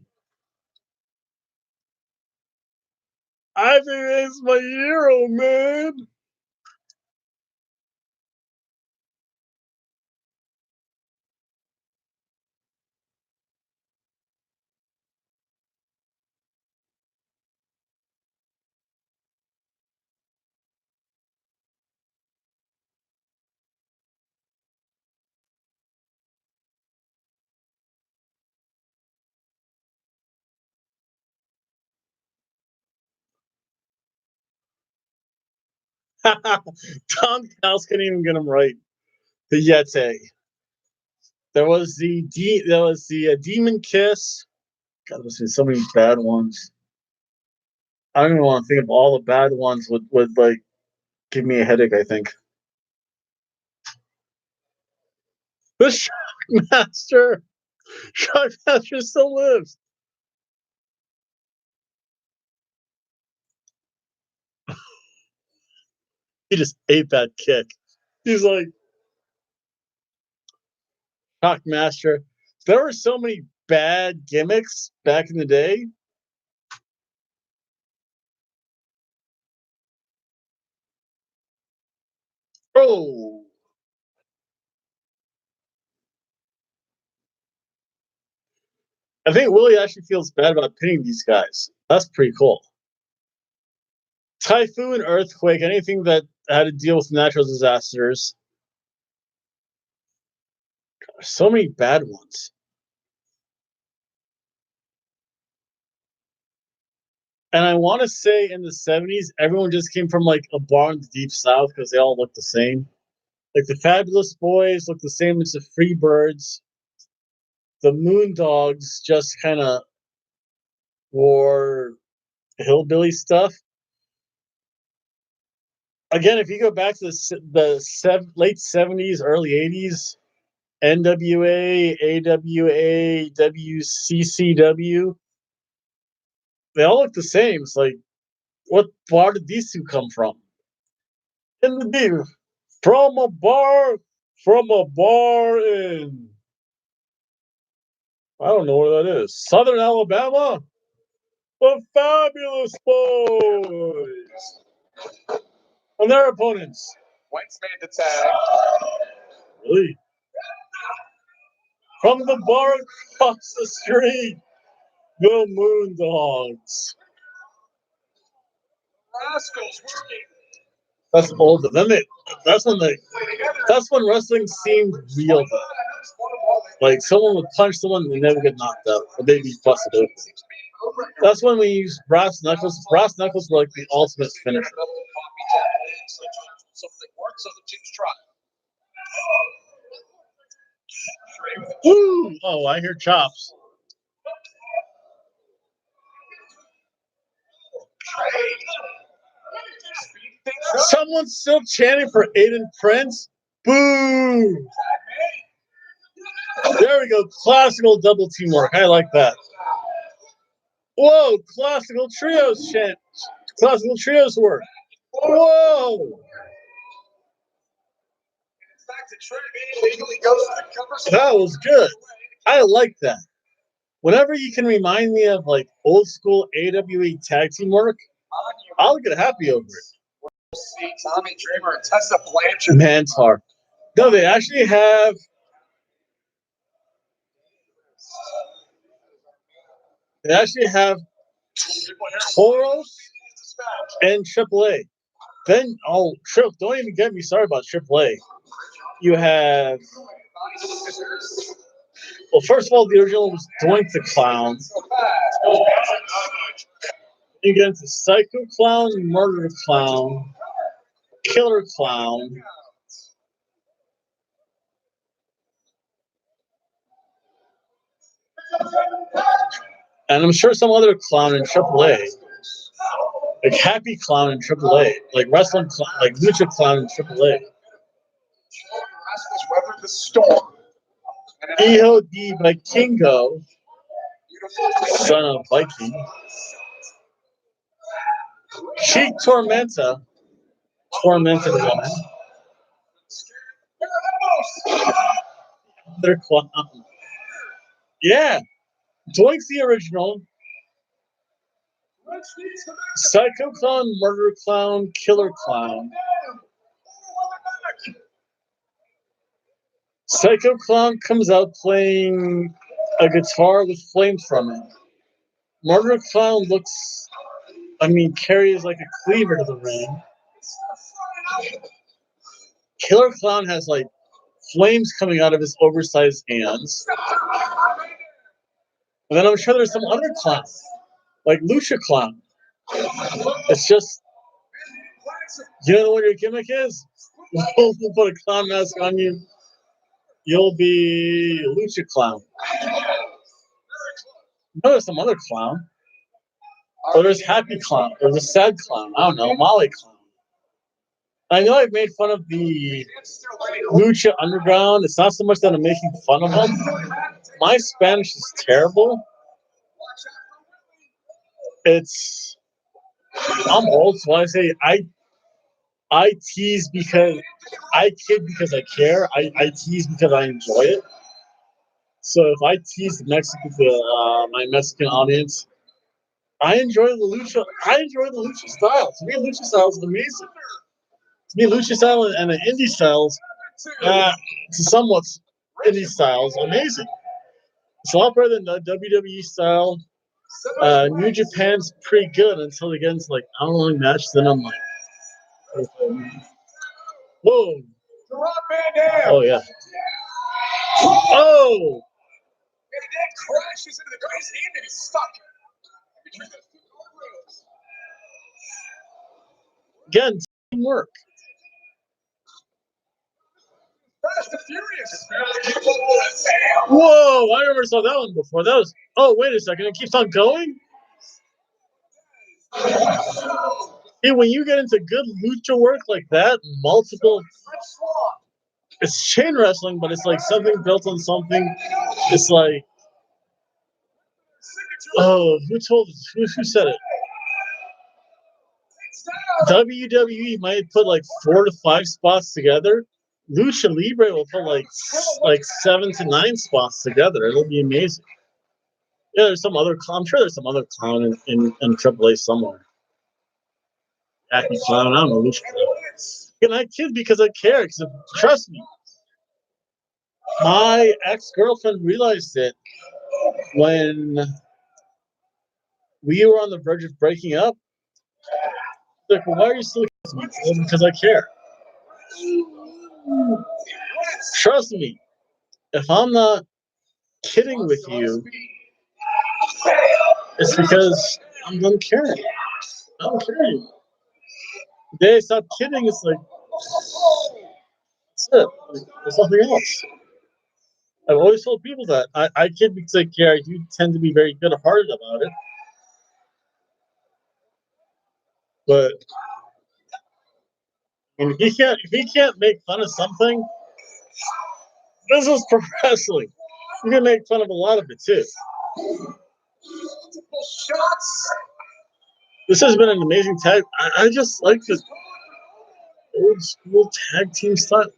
I think it's my hero, man. Tom Cows couldn't even get him right. The Yeti. There was the Demon Kiss. God, there's been so many bad ones. I don't even want to think of all the bad ones would like give me a headache, I think. The Shockmaster. Shockmaster still lives. He just ate that kick. He's like Shockmaster. There were so many bad gimmicks back in the day. Oh, I think Willie actually feels bad about pinning these guys. That's pretty cool. Typhoon, earthquake, anything that had to deal with natural disasters. So many bad ones. And I want to say in the 70s, everyone just came from like a bar in the deep south because they all looked the same. Like the Fabulous Boys looked the same as the Freebirds. The Moondogs just kind of wore hillbilly stuff. Again, if you go back to late 70s, early 80s, NWA, AWA, WCCW, they all look the same. It's like, what bar did these two come from? In the deep, from a bar in, I don't know where that is. Southern Alabama? The Fabulous Boys. And their opponents. Wentz made the tag. Really? From the bar across the street, the Moondogs. Rascals working. That's old. That's when wrestling seemed real. Like someone would punch someone and they never get knocked out, or they'd be busted open. That's when we used brass knuckles. Brass knuckles were like the ultimate finisher. Woo! Oh, I hear chops. Someone's still chanting for Aiden Prince. Boo! There we go. Classical double teamwork. I like that. Whoa! Classical trios chant. Classical trios work. Whoa! That was good. I like that. Whenever you can remind me of like old school AWE tag team work, I'll get happy over it. See Tommy Dreamer and Tessa Blanchard. Mantar. No, they actually have. They actually have Toros and AAA. Then, don't even get me started about AAA. You have. Well, first of all, the original was Doink the Clown. You get into Psycho Clown, Murder Clown, Killer Clown. And I'm sure some other clown in AAA. Like Happy Clown in AAA. Like Wrestling Clown, like Lucha Clown in AAA. Weathered the storm. Hijo de Vikingo, son of Viking. Cheek Tormenta, tormented woman. Their clown. Yeah, Doink's the original. Psycho Clown, Murder Clown, Killer Clown. Psycho Clown comes out playing a guitar with flames from it. Murder Clown carries like a cleaver to the ring. Killer Clown has like flames coming out of his oversized hands. And then I'm sure there's some other clowns, like Lucha Clown. It's just You know what your gimmick is? We'll put a clown mask on you. You'll be Lucha Clown. No, there's some other clown. Or there's Happy Clown. There's a Sad Clown. I don't know. Molly Clown. I know I've made fun of the Lucha Underground. It's not so much that I'm making fun of them. My Spanish is terrible. I'm old, so I say I tease because I kid because I care. I tease because I enjoy it. So if I tease my Mexican audience, I enjoy the lucha. I enjoy the lucha style. To me, lucha style is amazing. To me, lucha style and the indie styles, to somewhat indie styles, amazing. It's a lot better than the WWE style. New Japan's pretty good until they get into like hour-long match. Then I'm like, whoa! Oh yeah! Oh! And then crashes into the guy's hand and he's stuck. Again, teamwork. Fast and Furious. Whoa! I never saw that one before. That was. Oh, wait a second! It keeps on going. Hey, when you get into good lucha work like that, multiple. It's chain wrestling, but it's like something built on something. It's like. Oh, who said it? WWE might put like 4 to 5 spots together. Lucha Libre will put like 7 to 9 spots together. It'll be amazing. Yeah, there's some other. I'm sure there's some other clown in AAA somewhere. Happy clown. I don't know which clown. And I kid because I care. Because trust me, my ex-girlfriend realized it when we were on the verge of breaking up. Like, well, why are you still kissing me? Well, because I care. Trust me, if I'm not kidding with you, it's because I'm done caring. I'm caring. The day I stop kidding, it's like, that's it. There's nothing else. I've always told people that. I kid because I care. I do tend to be very good-hearted about it. But if he can't make fun of something, this is pro wrestling. You can make fun of a lot of it too. This has been an amazing tag. I just like the old school tag team style.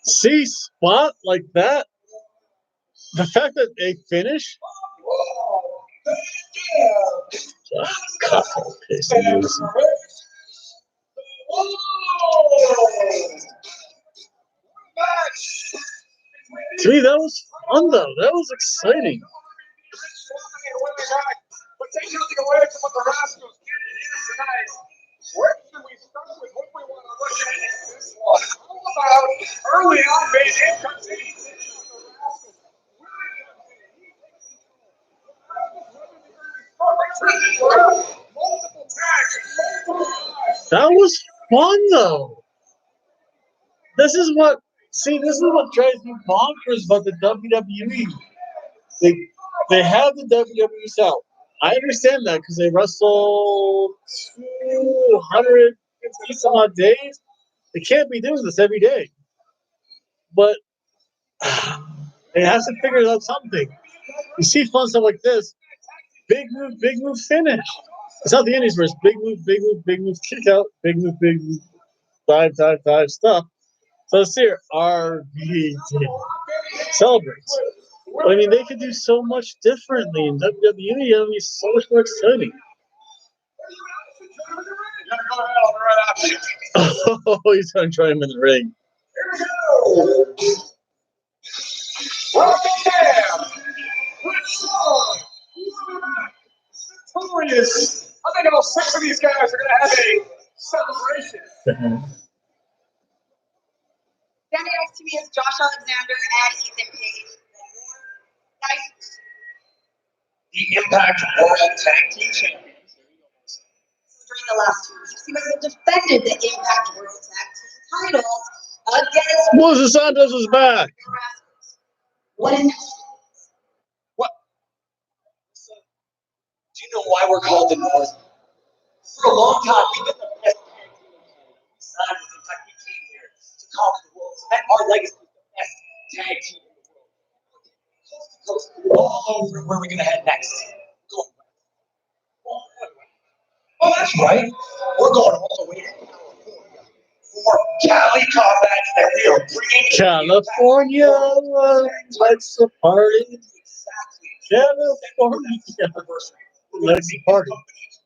See, spot like that. The fact that they finish. To me, that was fun though. That was exciting. But take nothing away from what the Rascals did here tonight. Where should we start with what we want to look at this one? How about early on, Van Dam comes in, he's in on the Rascals. Multiple tags. That was fun though. This is what drives me bonkers about the WWE. They have the WWE style. I understand that because they wrestle 250 some odd days. They can't be doing this every day. But they have to figure out something. You see fun stuff like this. Big move, finish. It's not the Indies where it's big move, kick out, big move, dive stuff. So let's see here. RVD celebrates. I mean, they could do so much differently in WWE. I mean, it's so much more exciting. Oh, he's going to join him in the ring. Here we go. Victorious. I think all 6 of these guys are going to have a celebration. is Josh Alexander and Ethan Page. Guys, The Impact World Tag Team Champions. during the last 2 weeks, you guys have defended the Impact World Tag Team titles against Los Santos is back. the Rascals. What is next? What? Do you know why we're called the North? For a long time, we've been the best tag team in the world. We signed with Impact. We came here to conquer the world. Cement our legacy as the best tag team in the world. Coast to coast, all over. Where are we going to head next? Going west. Oh, that's right. We're going all the way to California for Cali Combat that we are bringing to California, let's a party. California, let's a party.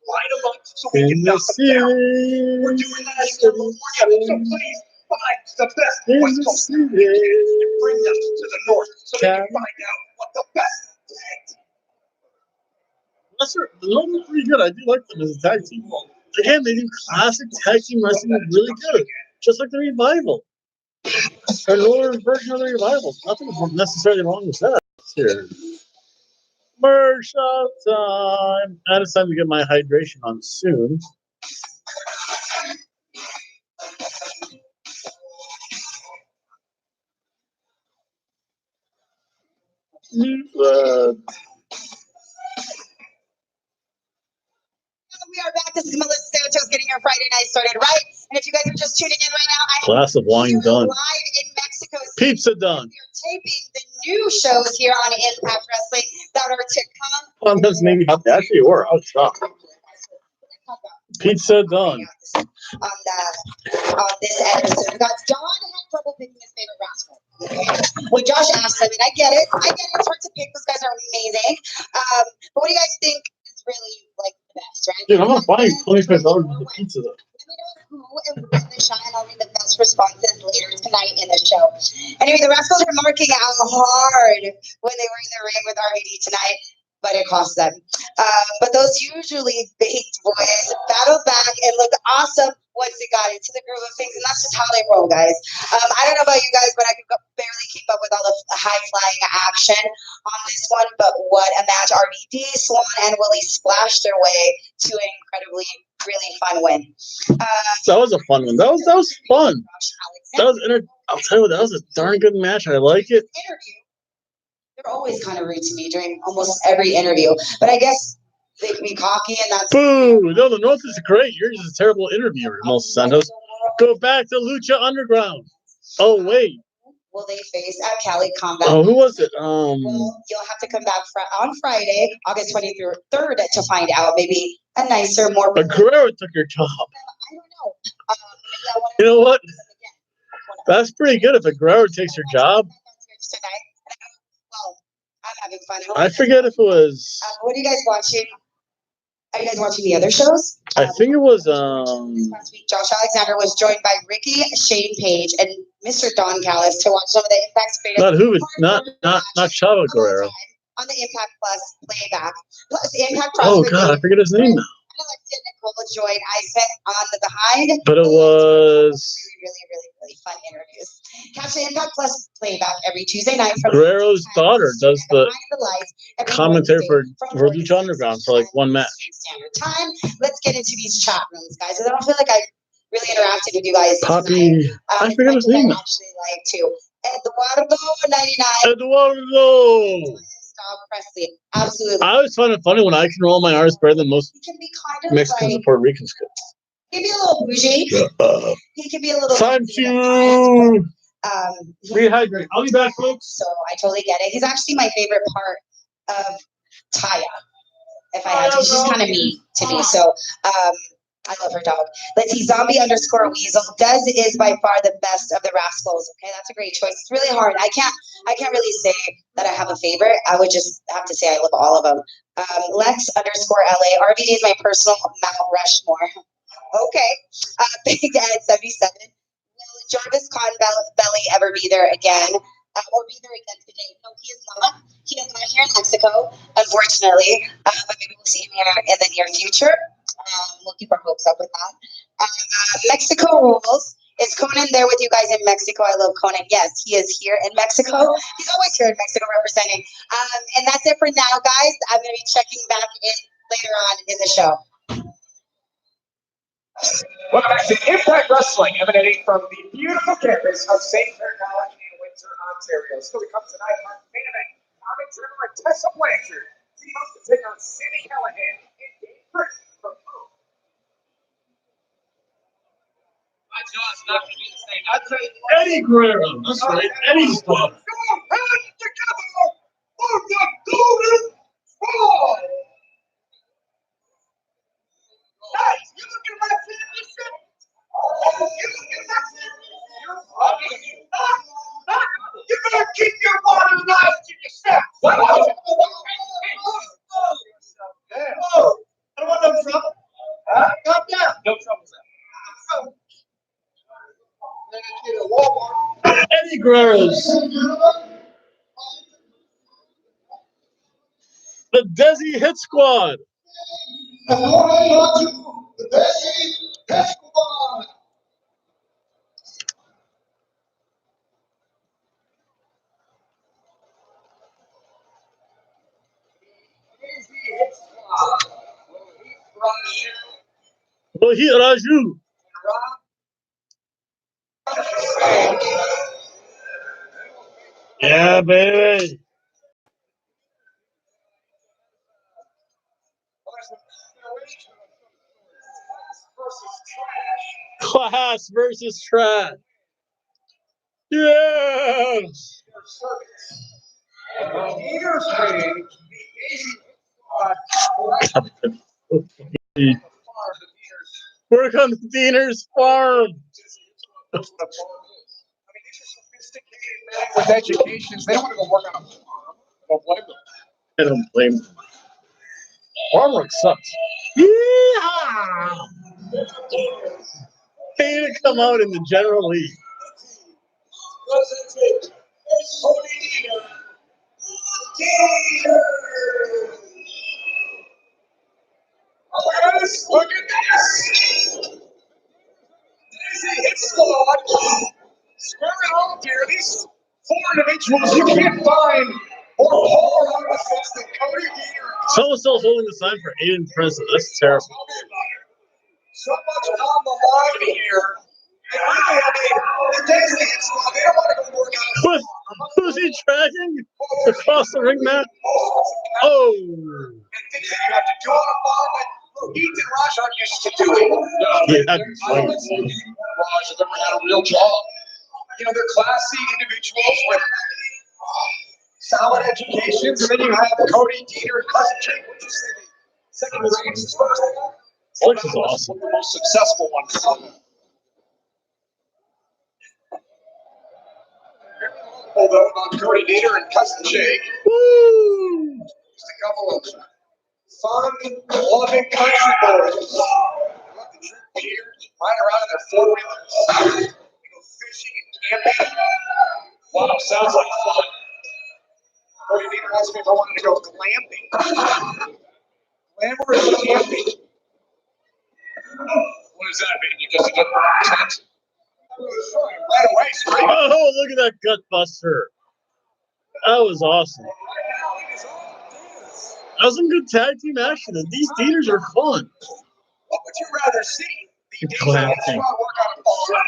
Line them up so we In can the knock them down. We're city, doing that in California, so please find the best in West the Coast city. and bring them to the north so they can find out what the best tag team. The London's pretty good. I do like them as a tag team. Again, they do classic tag team wrestling really good, just like the Revival. Or Northern version of the Revival. Nothing necessarily wrong with that. Here. Commercial time. And it's time to get my hydration on soon. We are back. This is Melissa Santos getting your Friday night started right. And if you guys are just tuning in right now, I Glass of wine done. live in Mexico City. Pizza done. We are taping the new shows here on Impact Wrestling that are to come. Well, that's maybe how they actually were. I was shocked. Pizza done. On this episode, we got Don had trouble picking his favorite rascal. Okay. When Josh asked him, and I get it, it's hard to pick. Those guys are amazing. But what do you guys think is really like the best, right? Dude, I'm not buying $25 worth of pizza though. Let me know who and when the shot, and I'll read the best responses later tonight in the show. Anyway, the Rascals are marking out hard when they were in the ring with RVD tonight, but it cost them. But those usually baked boys battled back and looked awesome once they got into the groove of things, and that's just how they roll, guys. I don't know about you guys, but I could barely keep up with all the high-flying action on this one, but what a match. RVD, Swan, and Willie splashed their way to an incredibly, really fun win. That was a fun one. That was fun. I'll tell you what, that was a darn good match. I like it. Interview. They're always kind of rude to me during almost every interview, but I guess they can be cocky, and that's. Boo! No, the North is great. You're just a terrible interviewer, Los Santos. Go back to Lucha Underground. Oh wait. Will they face at Cali Combat? Oh, who was it? Well, you'll have to come back on Friday, August 23rd, to find out. Maybe a nicer, more. But Guerrero took your job. I don't know. Maybe I You know what? That's pretty good if a Guerrero takes your job. Well, I'm having fun. I forget if it was. What are you guys watching? Are you guys watching the other shows? I think it was. This past week, Josh Alexander was joined by Ricky Shane Page and Mr. Don Callis to watch some of the Impact's greatest. Not who? Not Chavo Guerrero. On the Impact Plus playback. Plus Impact Oh Plus. God, I forget his name now. Alexia Nicole joined Isaac on the behind. But it was really fun interviews. Catch the Impact Plus playback every Tuesday night from Guerrero's daughter does the Behind the Lights every commentary Wednesday for from Lucha Underground for like one match. Standard Time. Let's get into these chat rooms, guys. I don't feel like I really interacted with you guys Poppy, tonight. I forget his name now. Actually, like to Eduardo 99. Eduardo. Stop Presley. Absolutely. I always find it funny when I can roll my R's better than most He can be kind of Mexicans like, and Puerto Ricans could. he can be a little bougie. He can be a little. Time to He- rehydrate. I'll be back, folks. So I totally get it. He's actually my favorite part of Taya. If I had to, she's just kind of mean to me. So I love her dog. Let's see, zombie_weasel. Dez is by far the best of the Rascals. Okay, that's a great choice. It's really hard. I can't really say that I have a favorite. I would just have to say I love all of them. Lex_LA. RVD is my personal Mount Rushmore. Okay. Big Ed 77. Will Jarvis Belly ever be there again? Or be there again today? No, he is not. He is not here in Mexico, unfortunately. But maybe we'll see him here in the near future. We'll keep our hopes up with that. Mexico rules. Is Conan there with you guys in Mexico? I love Conan. Yes, he is here in Mexico. He's always here in Mexico representing. And that's it for now, guys. I'm going to be checking back in later on in the show. Welcome back to Impact Wrestling, emanating from the beautiful campus of St. Clair College in Windsor, Ontario. Still to come tonight, Mark Vannick, Tommy Trimmer, and Tessa Blanchard team up to take on Sammy Callahan and Dave Britt from Hobo. My jaw's not going to be the same. I'd say Eddie Guerrero. That's right. Eddie's club. Go ahead together for the Golden Ball! Guys, you look at my championship. You look at my championship. You better keep your water knife to yourself. What? I don't want no trouble. Calm down. No trouble, sir. Eddie Guerrero's. The Desi Hit Squad. Rohit Raju. Yeah, baby. Class versus trash. Yes. Work on the Diener's farm. With educations, they don't want to go work on a farm. I don't blame them. I don't blame them. Farm work sucks. Yeah. They need to come out in the general league. Look at this! Hit squad. Square it all here. These four individuals you can't find more polar opposites than Cody Deaner. Someone's still holding the sign for Aiden Princeton. That's terrible. So much on the line here. And really, I mean, it takes the hit squad. They don't want to go work on a farm. Who's he tracking across the ring mat? Oh. And things that you have to do on a farm that Heath and Raj aren't used to doing. Yeah, Raj has never had a real job. You know, they're classy individuals with solid educations, and then you have Cody Deaner and Cousin Jake, which is the second range as far as I know. Which is awesome. The most successful one. Although on Cody Deaner and Cousin Jake, Woo! just a couple of fun, loving country boys. They love to drink beer, ride around in their four-wheelers. They go fishing and camping. Wow, sounds like fun. Cody Deaner asked me if I wanted to go glamping. Glamorous camping. What does that mean? You just get tent? Right away, straight. Oh, look at that gut buster. That was awesome. That was some good tag team action, and these theaters are fun. What would you rather see? The Glamping. Deaners work on a farm,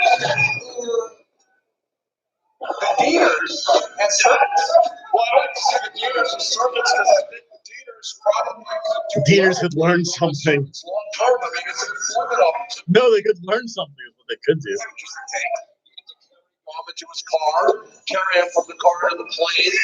or the Deaners and servants? Well, I like to see the Deaners and servants because I think the Deaners probably could do Deaners could learn something. long term. I mean, it's an employment opportunity. No, they could learn something is what they could do. Just take Bob into his car, carry him from the car to the plane.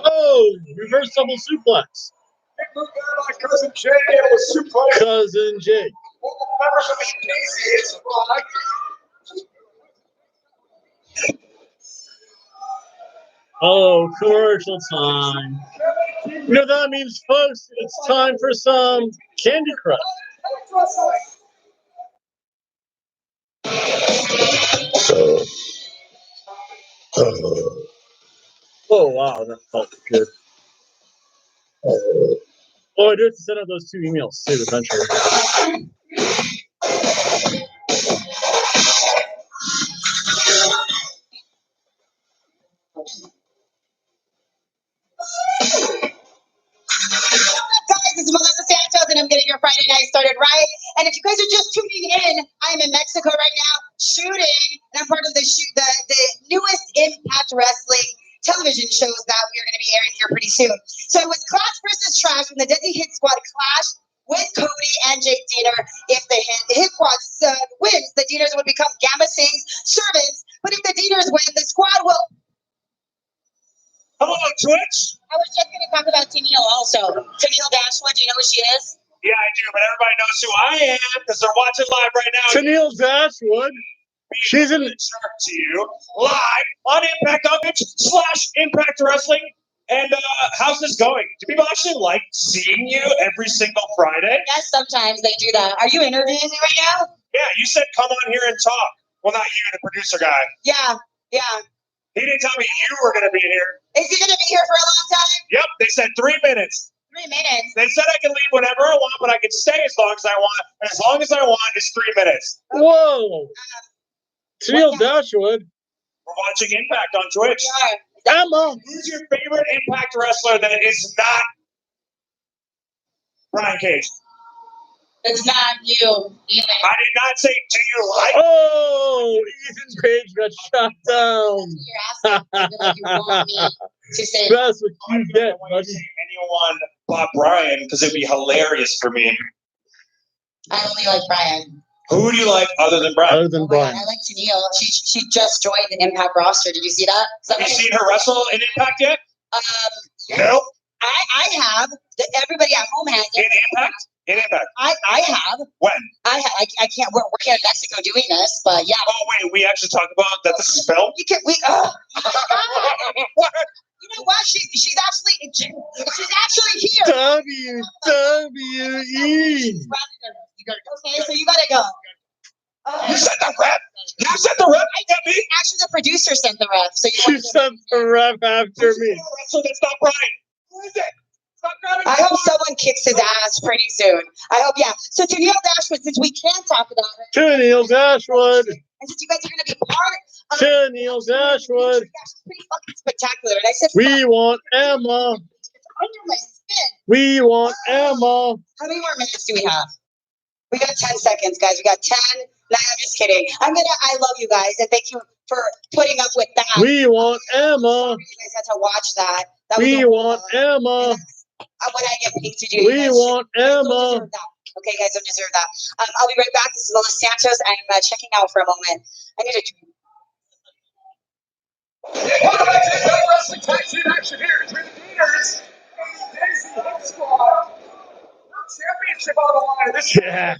Oh, reverse double suplex. Big move there by Cousin Jay, able to suplex Cousin Jake. all the members of the Casey Hit Squad. Oh, commercial time. You know what that means, folks? It's time for some Candy Crush. Oh, wow, that felt good. Oh, I do have to send out those 2 emails too eventually. Guys, it's Melissa Santos, and I'm getting your Friday night started right. And if you guys are just tuning in, I'm in Mexico right now shooting, and I'm part of the newest Impact Wrestling television shows that we are going to be airing here pretty soon. So it was Clash versus Trash when the Deadly Hit Squad clashed with Cody and Jake Diener. If the Hit Squad wins, the Dieners would become Gamma Singh's servants. But if the Dieners win, the squad will. Hello, Twitch. I was just going to talk about Tennille also. Tennille Dashwood, do you know who she is? Yeah, I do, but everybody knows who I am because they're watching live right now. Tennille Dashwood. She's in. To you live on Impact on Twitch/Impact Wrestling. And how's this going? Do people actually like seeing you every single Friday? Yes, sometimes they do that. Are you interviewing me right now? Yeah, you said come on here and talk. Well, not you, the producer guy. Yeah. He didn't tell me you were going to be here. Is he going to be here for a long time? Yep, they said 3 minutes. 3 minutes. They said I can leave whenever I want, but I can stay as long as I want. And as long as I want is 3 minutes. Whoa. Tennille Dashwood. We're watching Impact on Twitch. Emma. Who's your favorite Impact wrestler that is not Brian Cage? It's not you, Ethan. I did not say, do you like? Oh, Ethan Page got shot down. You're asking me like you want me to say. That's what you get, I buddy. say anyone but Brian because it'd be hilarious for me. I only like Brian. Who do you like other than Brian? Other than Brian. I like Tennille. She just joined the Impact roster. Did you see that? Have you seen her wrestle in Impact yet? Nope. I have. Everybody at home has In it. Impact? In Impact. I have. When? I can't. We're here in Mexico doing this, but yeah. Oh, wait, we actually talked about that this is filmed? You can. What? You know what? She's actually here. WWE. Okay, so you gotta go. You said the rep? You said the rep? I get me? Actually, the producer sent the ref. So She sent the ref after me. So that's not Brian. Who is it? Stop grabbing I hope someone kicks his ass pretty soon. I hope, yeah. So Tennille Dashwood, since we can't talk about her, Tennille Dashwood. and since you guys are going to be part of Tennille Dashwood. she's pretty fucking spectacular. And I said, We want Emma. it's under my skin. We want Emma. How many more minutes do we have? We got 10 seconds, guys. We got 10. No, I'm just kidding. I love you guys, and thank you for putting up with that. We want Emma. You guys had to watch that. We want Emma. What I get paid to do. We want Emma. Deserve that. Okay, guys, don't deserve that. I'll be right back. This is Melissa Santos. I'm checking out for a moment. I need to. Welcome back to the Wrestling Tag Team action here between the Dieners and the Daisy Hit Squad. Championship on the line. This Yeah. on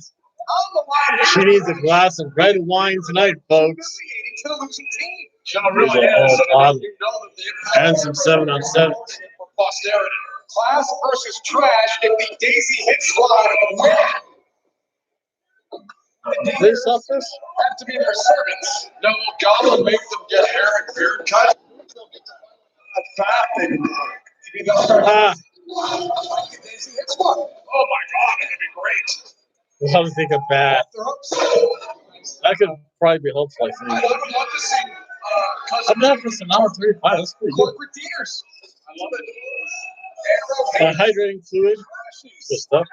the line. She needs a glass of red wine tonight, folks. Humiliating to the losing team. There's a whole bottle. And some 7-on-7. For posterity. Class versus trash if the Daisy Hit Squad win. The They Dieners stop this? have to be their servants. No, God will make them get hair and beard cut. Maybe they'll start. The Daisy Hit Squad. Oh my God, that'd be great. We'll have to take a bath. That could probably be helpful, I I think. would love to see I'm down for some hour 35. That's pretty good. corporate Dieners. I love it. Hydrating fluid. Good stuff.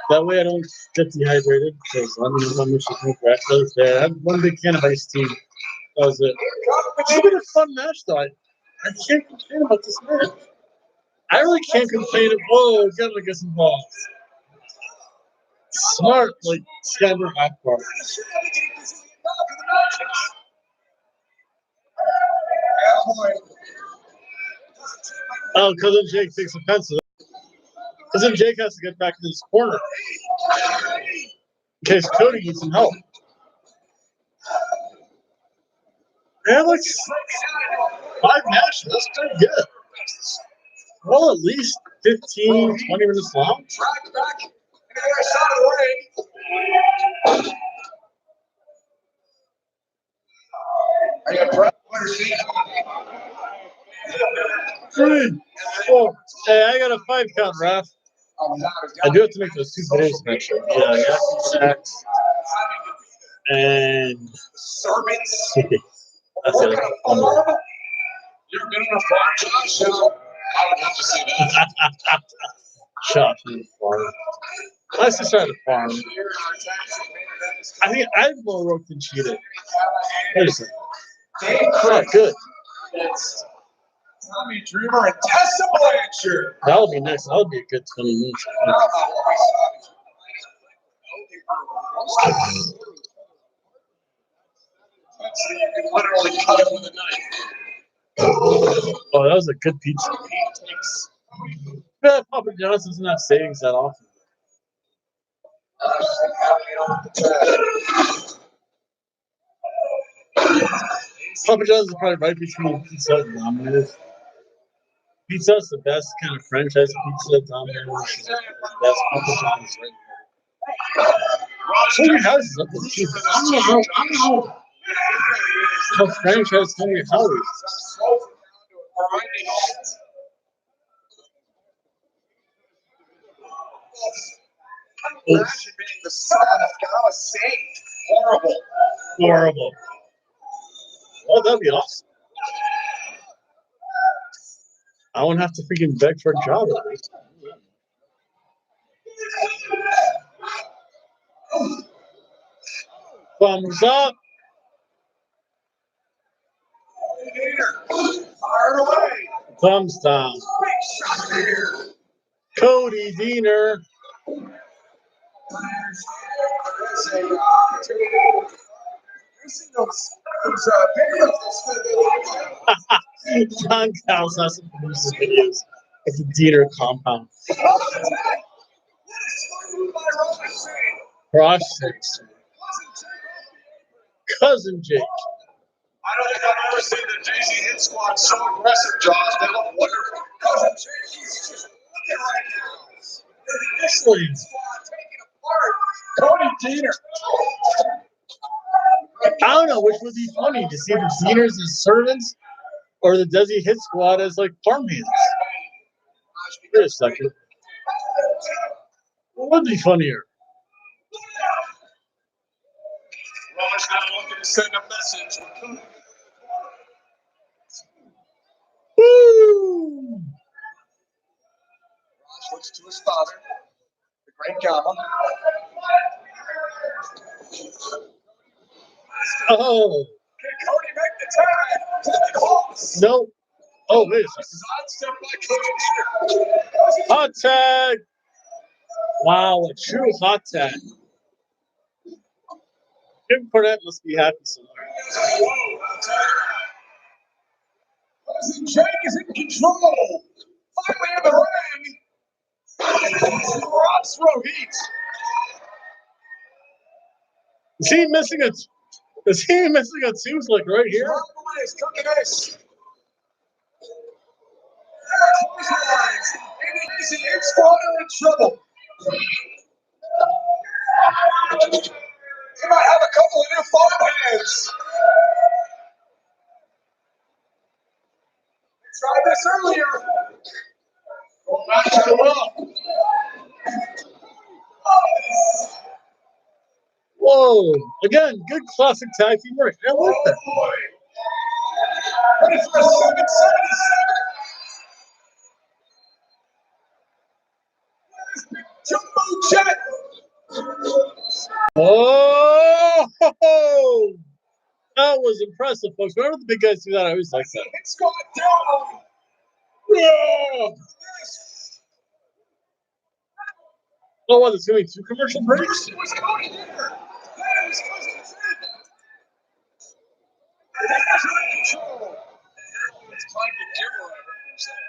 That way I don't get dehydrated. Because I'm going to drink breakfast. Yeah, I have one big can of iced tea. That was it. It's been a fun match, though. I can't complain about this match. I really can't complain. Whoa, gotta get some balls. Smart, like Skyler Akbar. Oh, Cousin Jake takes offense to that. Cousin Jake has to get back in his corner in case Cody needs some help. Yeah, like 5 matches. That's pretty good. Well, at least 15, 20 minutes long. Dragged back into the other side of the ring. Are you proud of your seat? 3, Well, hey, I got a 5 count, ref. I do have to make those 2 videos eventually. Yeah, Yankee sacks and Servants. that's it. You're good enough farm, Josh? I would have to say that. Shot from the farm. My sister had a farm. I think I've more work than she did. Wait a second. Oh, good. It's Tommy Dreamer and Tessa Blanchard. That'll be nice. That'll be a good 20 minutes. So you can literally cut it with a knife. Oh, that was a good pizza. Yeah, Papa John's doesn't have savings that often. Papa John's is probably right between Pizza Hut and Domino's. Pizza Hut's the best kind of franchise pizza. Domino's is the best. Papa John's right there. So many houses up there too. I don't know how franchise Henry Howard. Imagine being the son of a saint. Horrible. Horrible. Oh, that'd be awesome. I won't have to freaking beg for a job. Thumbs up. Fire away. Thumbs down. Cody Diener. John Cowles has some produces videos at the Diener compound. Cross six. Cousin Jake. I don't think I've ever seen the JC hit squad so aggressive, Josh. They look wonderful. Cousin Jake, he's just looking right now. Excellent. Cody Diener. I don't know which would be funny to see the Dieners as servants or the Desi Hit Squad as like farmhands. Wait a second. What would be funnier? Ross now looking to send a message. Woo! Ross looks to his father, the great Gama. Oh. Can Cody make the tag? Close. No. Oh, wait a second. Sidestep by Cody Diener. Hot tag. Wow, a true hot tag. Jim Cornette must be happy somewhere. Cousin Jake is in control. Finally in the ring. Drops Rohit. Is he missing a tooth like right here? Is cooking ice. Clotheslines. And easy. It's Squad in trouble. He might have a couple of new farm hands. Tried this earlier. Going back to the well. Whoa! Again, good classic tag team work. I like that. Boy. Ready for a 777. Jumbo jet. Oh! That was impressive, folks. Whenever the big guys do that, I always like that. Hit squad down. Yeah. Oh, what? It's going to be 2 commercial breaks? First it was Cody Diener. Then it was Cousin Jake. And then it was in control. It's time to give her, I heard him say.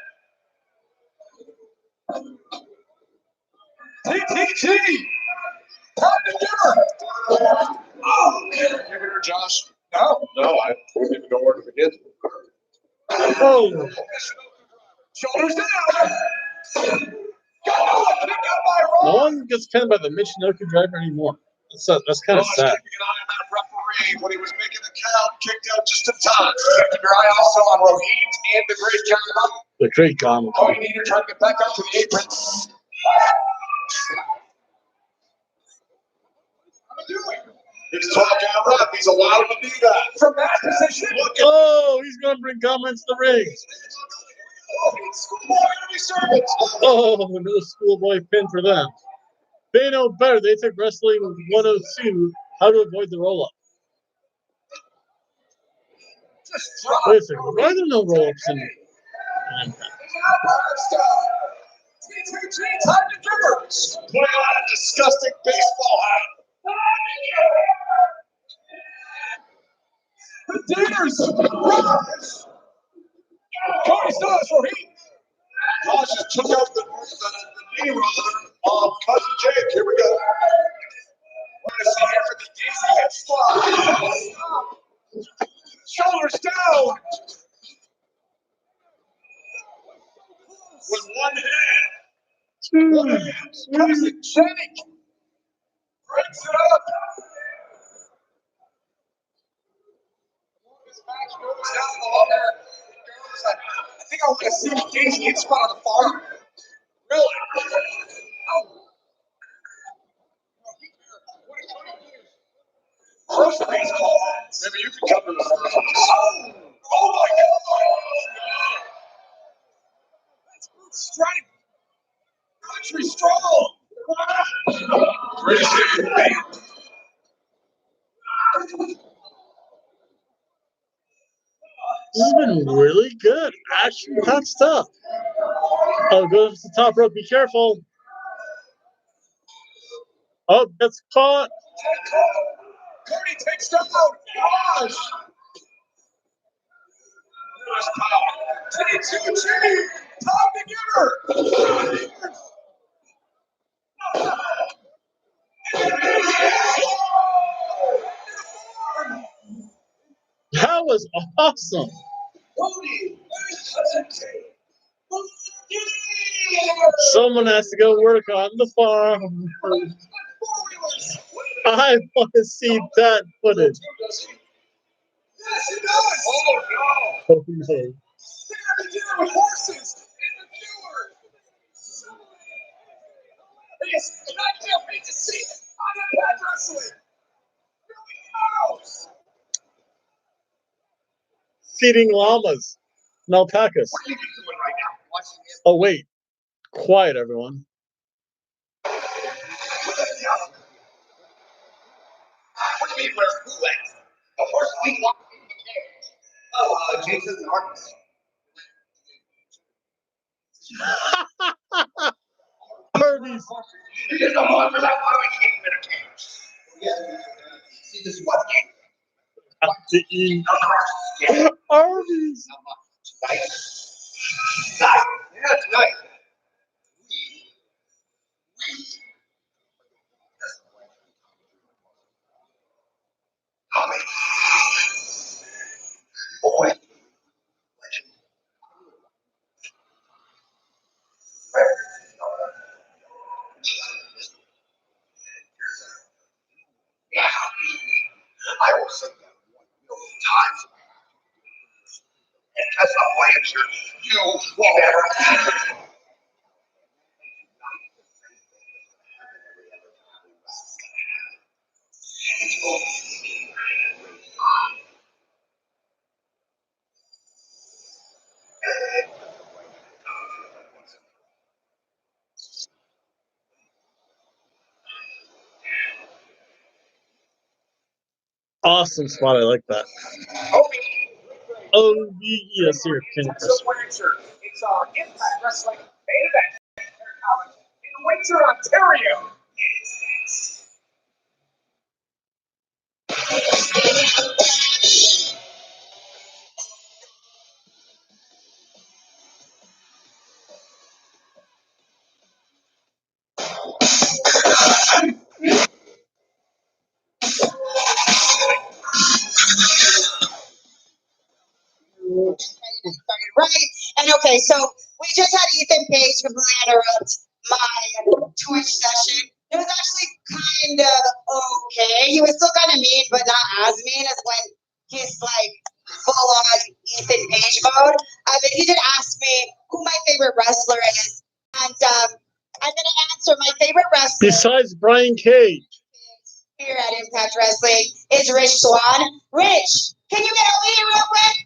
TTT. Time to give her. Oh, give her, Josh. No, I wouldn't even know where to begin. Oh. Shoulders down. Kick out by No Ron. one gets pinned by the Michinoku driver anymore. That's kind of Ross sad. keeping an eye on that referee when he was making the count, kicked out just in time. Keeping your eye also on Rohit and the great John. The great comment. Coordinator trying to get back up to the apron. He's talking up. He's allowed to do that. From that position, look at He's going to bring comments to the ring. schoolboy enemy servants. No schoolboy pin for them. They know better. They took Wrestling 102, how to avoid the roll-up. Just drop. Wait a second. Why are there no roll-ups in TTG, time to give her. Putting on a disgusting baseball hat. The Dinners rise. Cody still has for heat. Josh just took out the knee roller of Cousin Jake. Here we go. We're going to see here for the easy head spot. Shoulders down. With one hand. One hand. Cousin Jake breaks it up. This match goes down the longer it goes. I think I want to see the Casey get spot on the farm. Really? First baseball. Maybe you can come to the first one. Oh my God! Strike! Country strong! Great save, man. This has been really good. Action packed stuff. Oh, goes to the top rope. Be careful. Oh, gets caught. Cody takes them out. Gosh! TTG! Time to get her! That was awesome. Someone has to go work on the farm. I want to see that footage. Yes, he does! Oh, no! Oh, no. They're having dinner with horses in the viewer! Yes, and I can't wait to see it on Impact Wrestling! Really knows! Feeding llamas and alpacas. What are you doing right now? Watching him? Oh, wait. Quiet, everyone. What do you mean, where's who at? The horse we walk in the cage. Oh, Jason and Artemis. Arby's. You didn't know more for that. Why do we keep him in a cage? Yes, see, this is what game. Have to eat. Arby's. Tonight. Tonight. Yeah, tonight. Tommy. Boy. Legend. Yeah. I will say that 1,000,000 times. And Tessa Blanchard, you will never. Awesome spot. I like that. Oh, yes, here. Tessa Blanchard. It's our Impact Wrestling main event in Windsor, Ontario. Started right. And okay, so we just had Ethan Page completely interrupt my Twitch session. It was actually kind of okay. He was still kind of mean, but not as mean as when he's like full on Ethan Page mode. But he did ask me who So my favorite wrestler Besides Brian Cage. here at Impact Wrestling is Rich Swann. Rich, can you get over here real quick?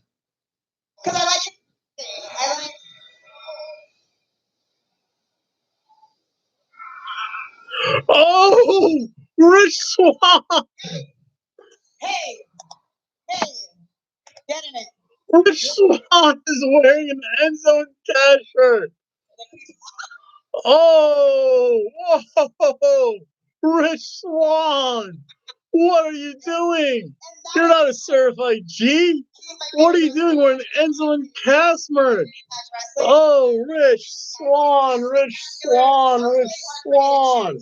Because I like it. I like. Oh, Rich Swann. Hey, get in it. Rich Swann is wearing an Enzo and Cash shirt. Oh, whoa, Rich Swann. What are you doing? You're not a certified G. What are you doing wearing Enzo and Cass merch? Oh, Rich Swann, Rich Swann, Rich Swann.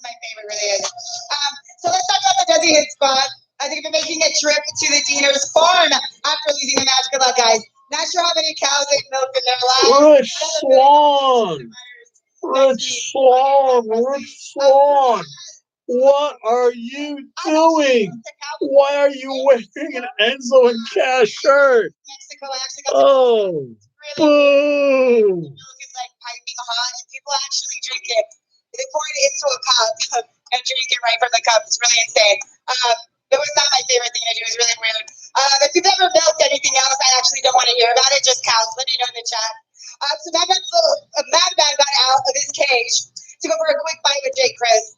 My favorite really is. So let's talk about the Desi Hit Squad. I think they're making a trip to the Diener's farm after losing the match. Good luck, guys. Not sure how many cows they milk in their lives. Rich Swann. Rich Swann, Rich Swann. What are you doing? Why are you wearing an Enzo and Cash shirt? Mexico actually got Oh, boo! milk is like piping hot, and people actually drink it. They pour it into a cup and drink it right from the cup. It's really insane. It was not my favorite thing to do. It was really weird. If you've ever milked anything else, I actually don't want to hear about it. Just cows. Let me know in the chat. So Madman got out of his cage to go for a quick fight with Jake Chris.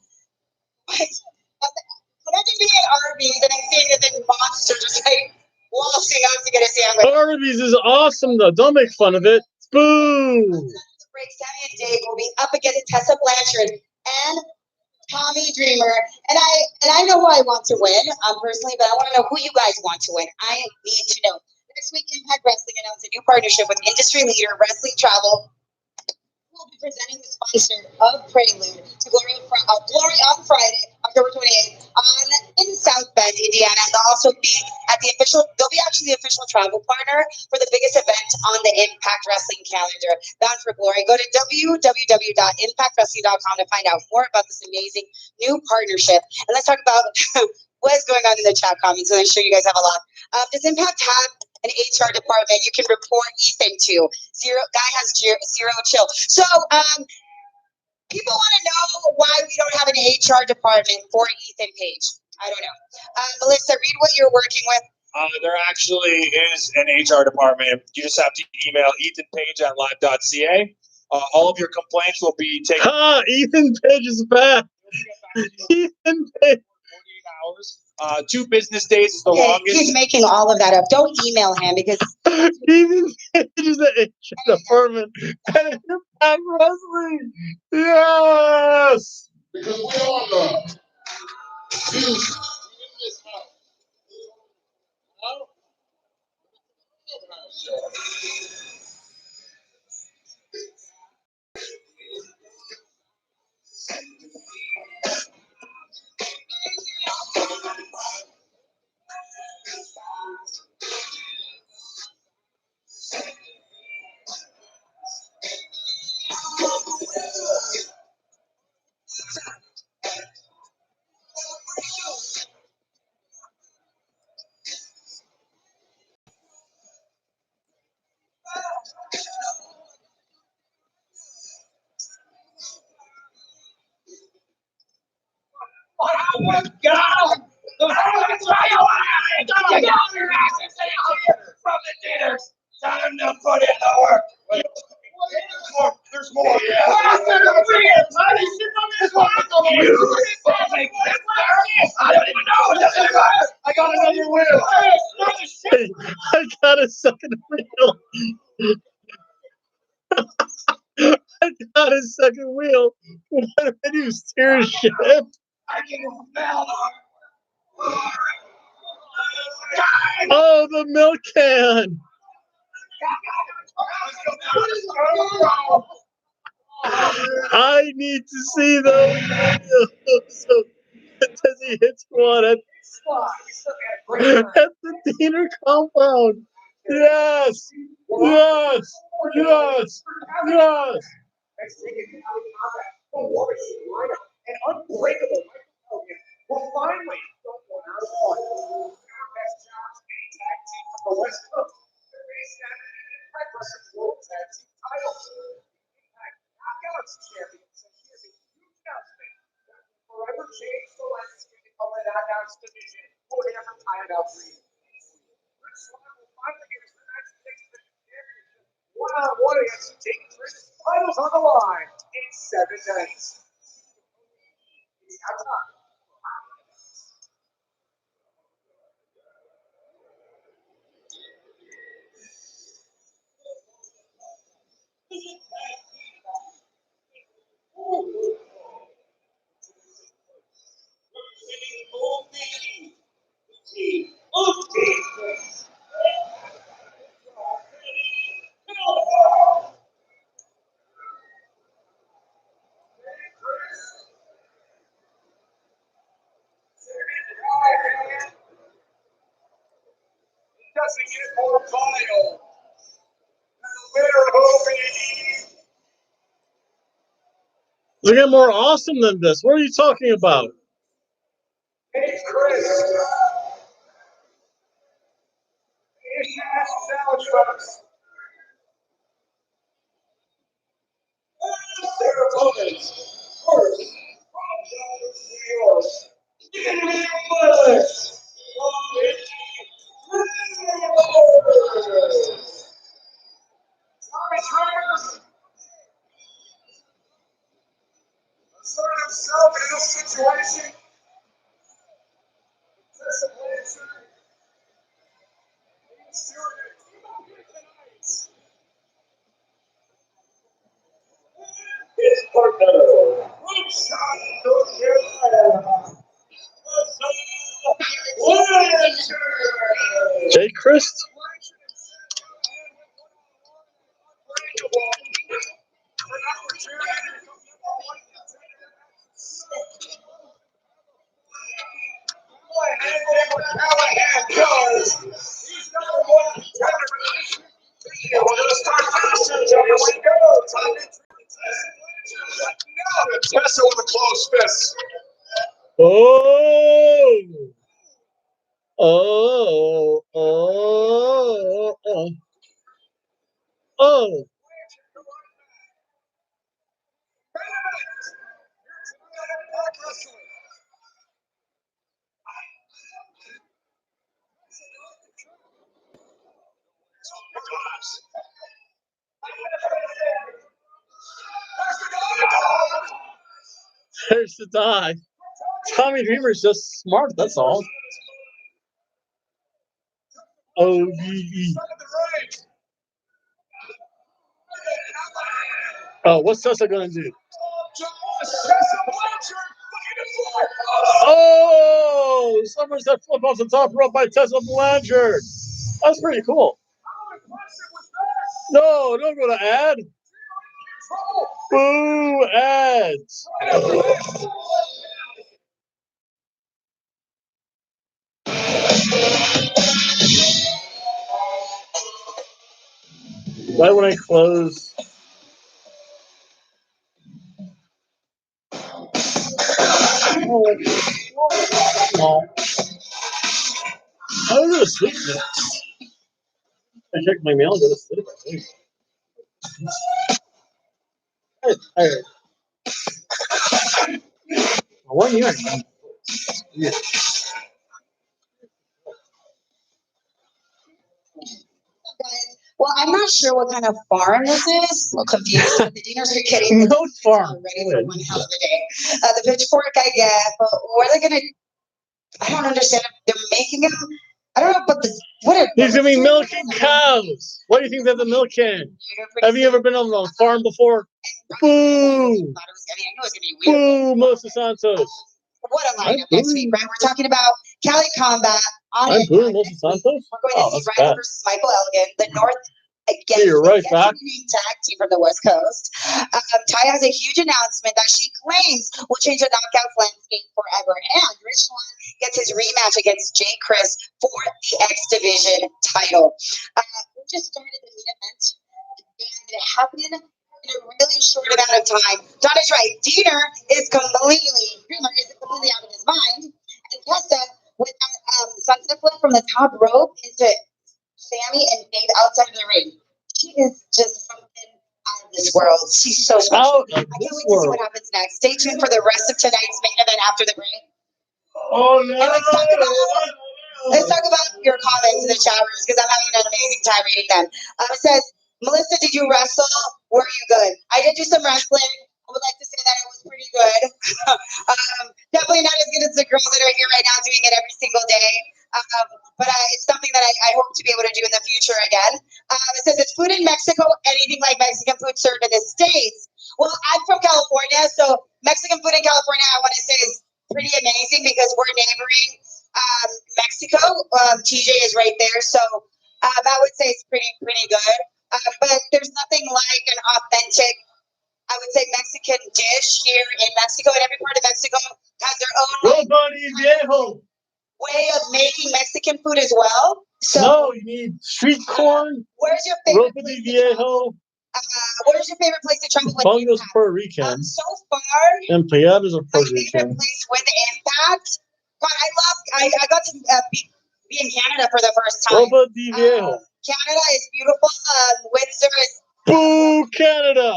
Imagine being at Arby's and then seeing this monster just like waltzing out to get a sandwich. Arby's is awesome though. Don't make fun of it. Boo! Break, Sammy and Dave will be up against Tessa Blanchard and Tommy Dreamer. And I know who I want to win, personally, but I want to know who you guys want to win. I need to know. Next week, Impact Wrestling announced a new partnership with industry leader Wrestling Travel. We'll be presenting the sponsor of Prelude to Glory on Friday, October 28th, in South Bend, Indiana. And they'll also be they'll be actually the official travel partner for the biggest event on the Impact Wrestling calendar, Bound for Glory. Go to www.impactwrestling.com to find out more about this amazing new partnership. And let's talk about what is going on in the chat comments. So I'm sure you guys have a lot. Does Impact have an HR department you can report Ethan to? Guy has zero chill. So people want to know why we don't have an HR department for Ethan Page. I don't know. Melissa, read what you're working with. There actually is an HR department. You just have to email ethanpage@live.ca. All of your complaints will be taken. Ethan Page is back. Ethan Page. 48 hours. 2 business days is the longest. He's making all of that up. Don't email him because Ethan Page is the HR department at Impact Wrestling. Yes. Because we all know. Oh my God! Get your asses out here from the dinners. Time to put in the work. There's more. You make this I don't even know. I got another wheel. Hey, I got a second wheel. I got a second wheel. What do I do? Steer a ship? I can smell Oh, the milk can. I need to see those videos. So, does he hit squad at the Diener compound? Yes, yes, yes, yes. An unbreakable will finally best challenge any tag team from the West Coast. The race at Impact Wrestling World Tag Team title. Impact Knockouts champions. And here's Class division. We'll never tie it up for you. Rich Swann will finally get his United States championship. One-on-one against Jake Chris. Titles on the line in 7 days. It's now time. Doesn't get more vile than the winner of Hobo. They get more awesome than this. What are you talking about? Hey, Chris. It's sandwich folks. Their opponents. First, from New York. Tommy Travis asserted himself in this situation. Tessa Blanchard. He's still going to team up here tonight. His partner, from Charlotte, North Carolina. Jay Christ? Tessa with a close fist. Oh! Oh! Oh! Oh! Oh! There's the die. Tommy Dreamer's just smart, that's all. ODE. Oh, what's Tessa gonna do? Oh! Somerset flip off the top rope by Tessa Blanchard. That's pretty cool. No, don't go to ad. Boo ads. Why would I close? No. I was gonna sleep next. I check my mail and go to sleep, I think. I'm tired. What year? Yeah. Guys, well, I'm not sure what kind of farm this is. A little confused. The diners are getting No farm. ready for one hell of a day. The pitchfork I get, but what are they gonna? I don't understand. They're making them. I don't know, but what are He's gonna be milking cows. What do you think they're the milk can? Have you ever been on a farm before? Boo! I knew it was gonna be weird. Boo, Melissa Santos. What a lineup next week, right? We're talking about Cali Combat on I'm it. booing Melissa Santos? We're going to see Ryder versus Michael Elgin, the North against You're right back. tag team from the West Coast. Ty has a huge announcement that she claims will change the knockouts landscape forever. And Rich Swann gets his rematch against Jay Chris for the X Division title. We just started the main event, and it happened in a really short amount of time. Don is right. Dreamer is completely out of his mind. And Tessa with sunset flip from the top rope into Sammy and Dave outside of the ring. She is just something out of this world. She's so special. I can't wait to see what happens next. Stay tuned for the rest of tonight's main event after the break. Oh no! And let's talk about your comments in the chat rooms because I'm having an amazing time reading them. It says, Melissa, did you wrestle? Were you good? I did do some wrestling. I would like to say that I was pretty good. Definitely not as good as the girls that are here right now doing it every single day. But it's something that I hope to be able to do in the future again. It says, is food in Mexico anything like Mexican food served in the States? Well, I'm from California, so Mexican food in California, I want to say, is pretty amazing because we're neighboring Mexico. TJ is right there, so I would say it's pretty good. But there's nothing like an authentic, I would say, Mexican dish here in Mexico, and every part of Mexico has their own way of making Mexican food as well. So No, you need street corn, where's your favorite ropa de place to travel? viejo, Where's your favorite place to travel with bongos Impact? Puerto Rican, So far, and piatas are my Puerto favorite Rican. place with Impact. God, I got to be in Canada for the first time. Ropa de viejo. Canada is beautiful. Windsor is Boo, Canada!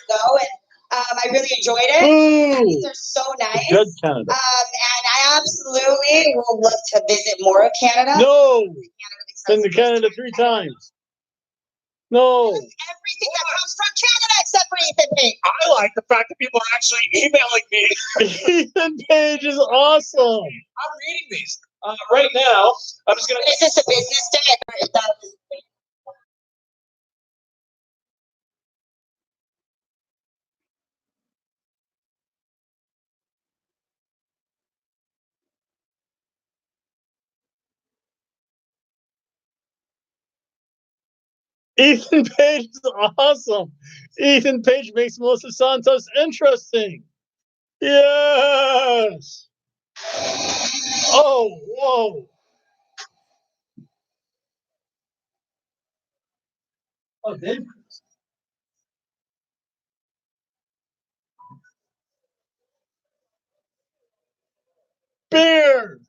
go, and I really enjoyed it. Boo! These are so nice. Good Canada. And I absolutely will love to visit more of Canada. No! Canada Been to Canada 3 times. No! Everything that comes from Canada except for Ethan Page. I like the fact that people are actually emailing me. Ethan Page is awesome. I'm reading these right now. I'm just gonna. Is this a business day? Or that was- Ethan Page is awesome. Ethan Page makes Melissa Santos interesting. Yes. Oh, whoa. Oh, Dave. Beer.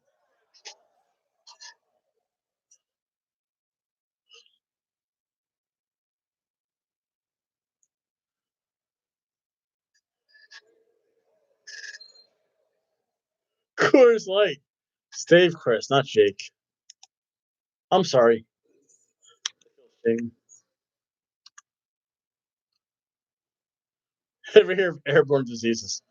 Coors Light. It's Dave Chris, not Jake. I'm sorry. Ever hear of airborne diseases?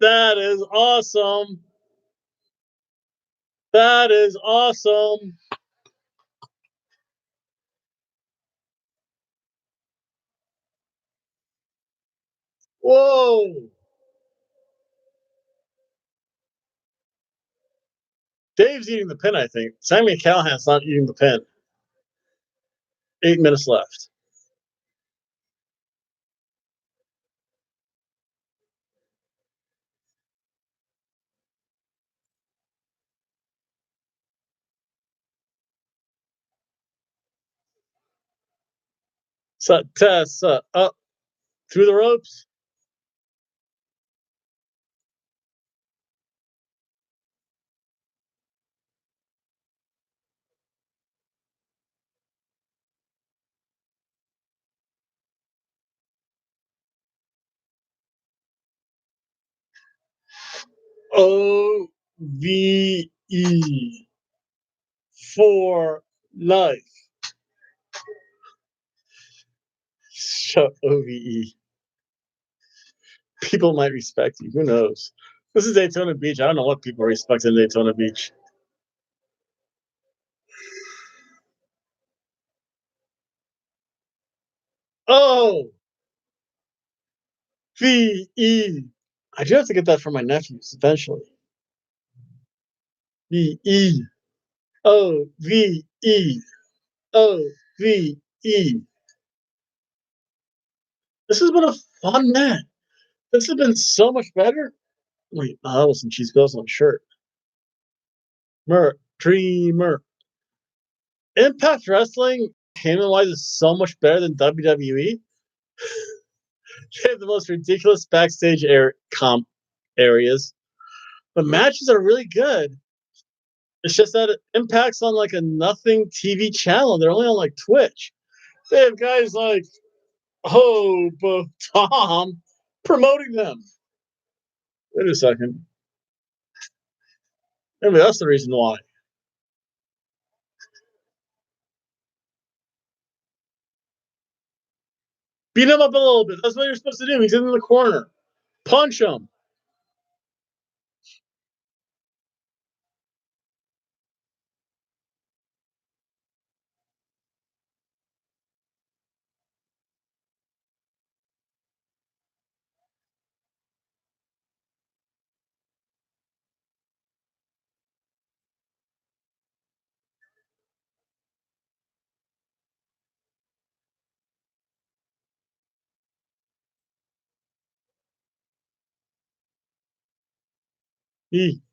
That is awesome. That is awesome. Whoa. Dave's eating the pin, I think. Sammy Callahan's not eating the pin. 8 minutes left. So, Tess, up through the ropes. OVE for life. Shut OVE. People might respect you. Who knows? This is Daytona Beach. I don't know what people respect in Daytona Beach. Oh, VE. I do have to get that for my nephews eventually. VE. OVE. OVE. This has been a fun night. This has been so much better. Wait, no, that wasn't cheese. That was on shirt. Dreamer. Impact Wrestling, payment wise, is so much better than WWE. They have the most ridiculous backstage comp areas, but matches are really good. It's just that it impacts on like a nothing TV channel. They're only on like Twitch. They have guys like Hobo Tom promoting them. Wait a second. Maybe that's the reason why. Beat him up a little bit. That's what you're supposed to do. He's in the corner. Punch him.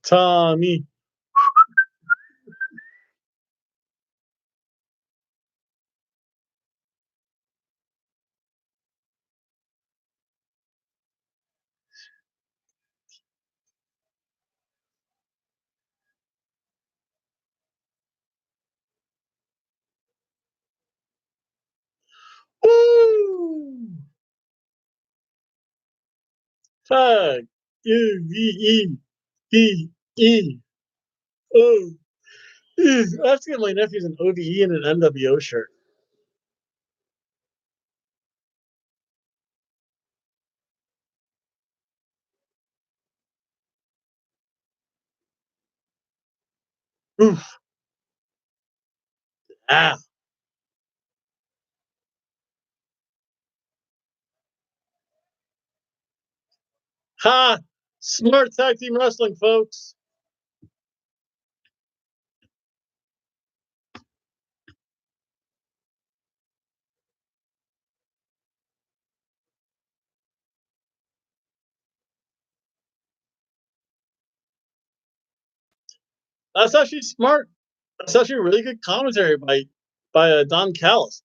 Tommy. Woo! Tag. UVE. Oh. I have to get my nephews an OVE and an NWO shirt. Oof. Ah. Ha! Smart tag team wrestling, folks. That's actually smart. That's actually really good commentary by Don Callis.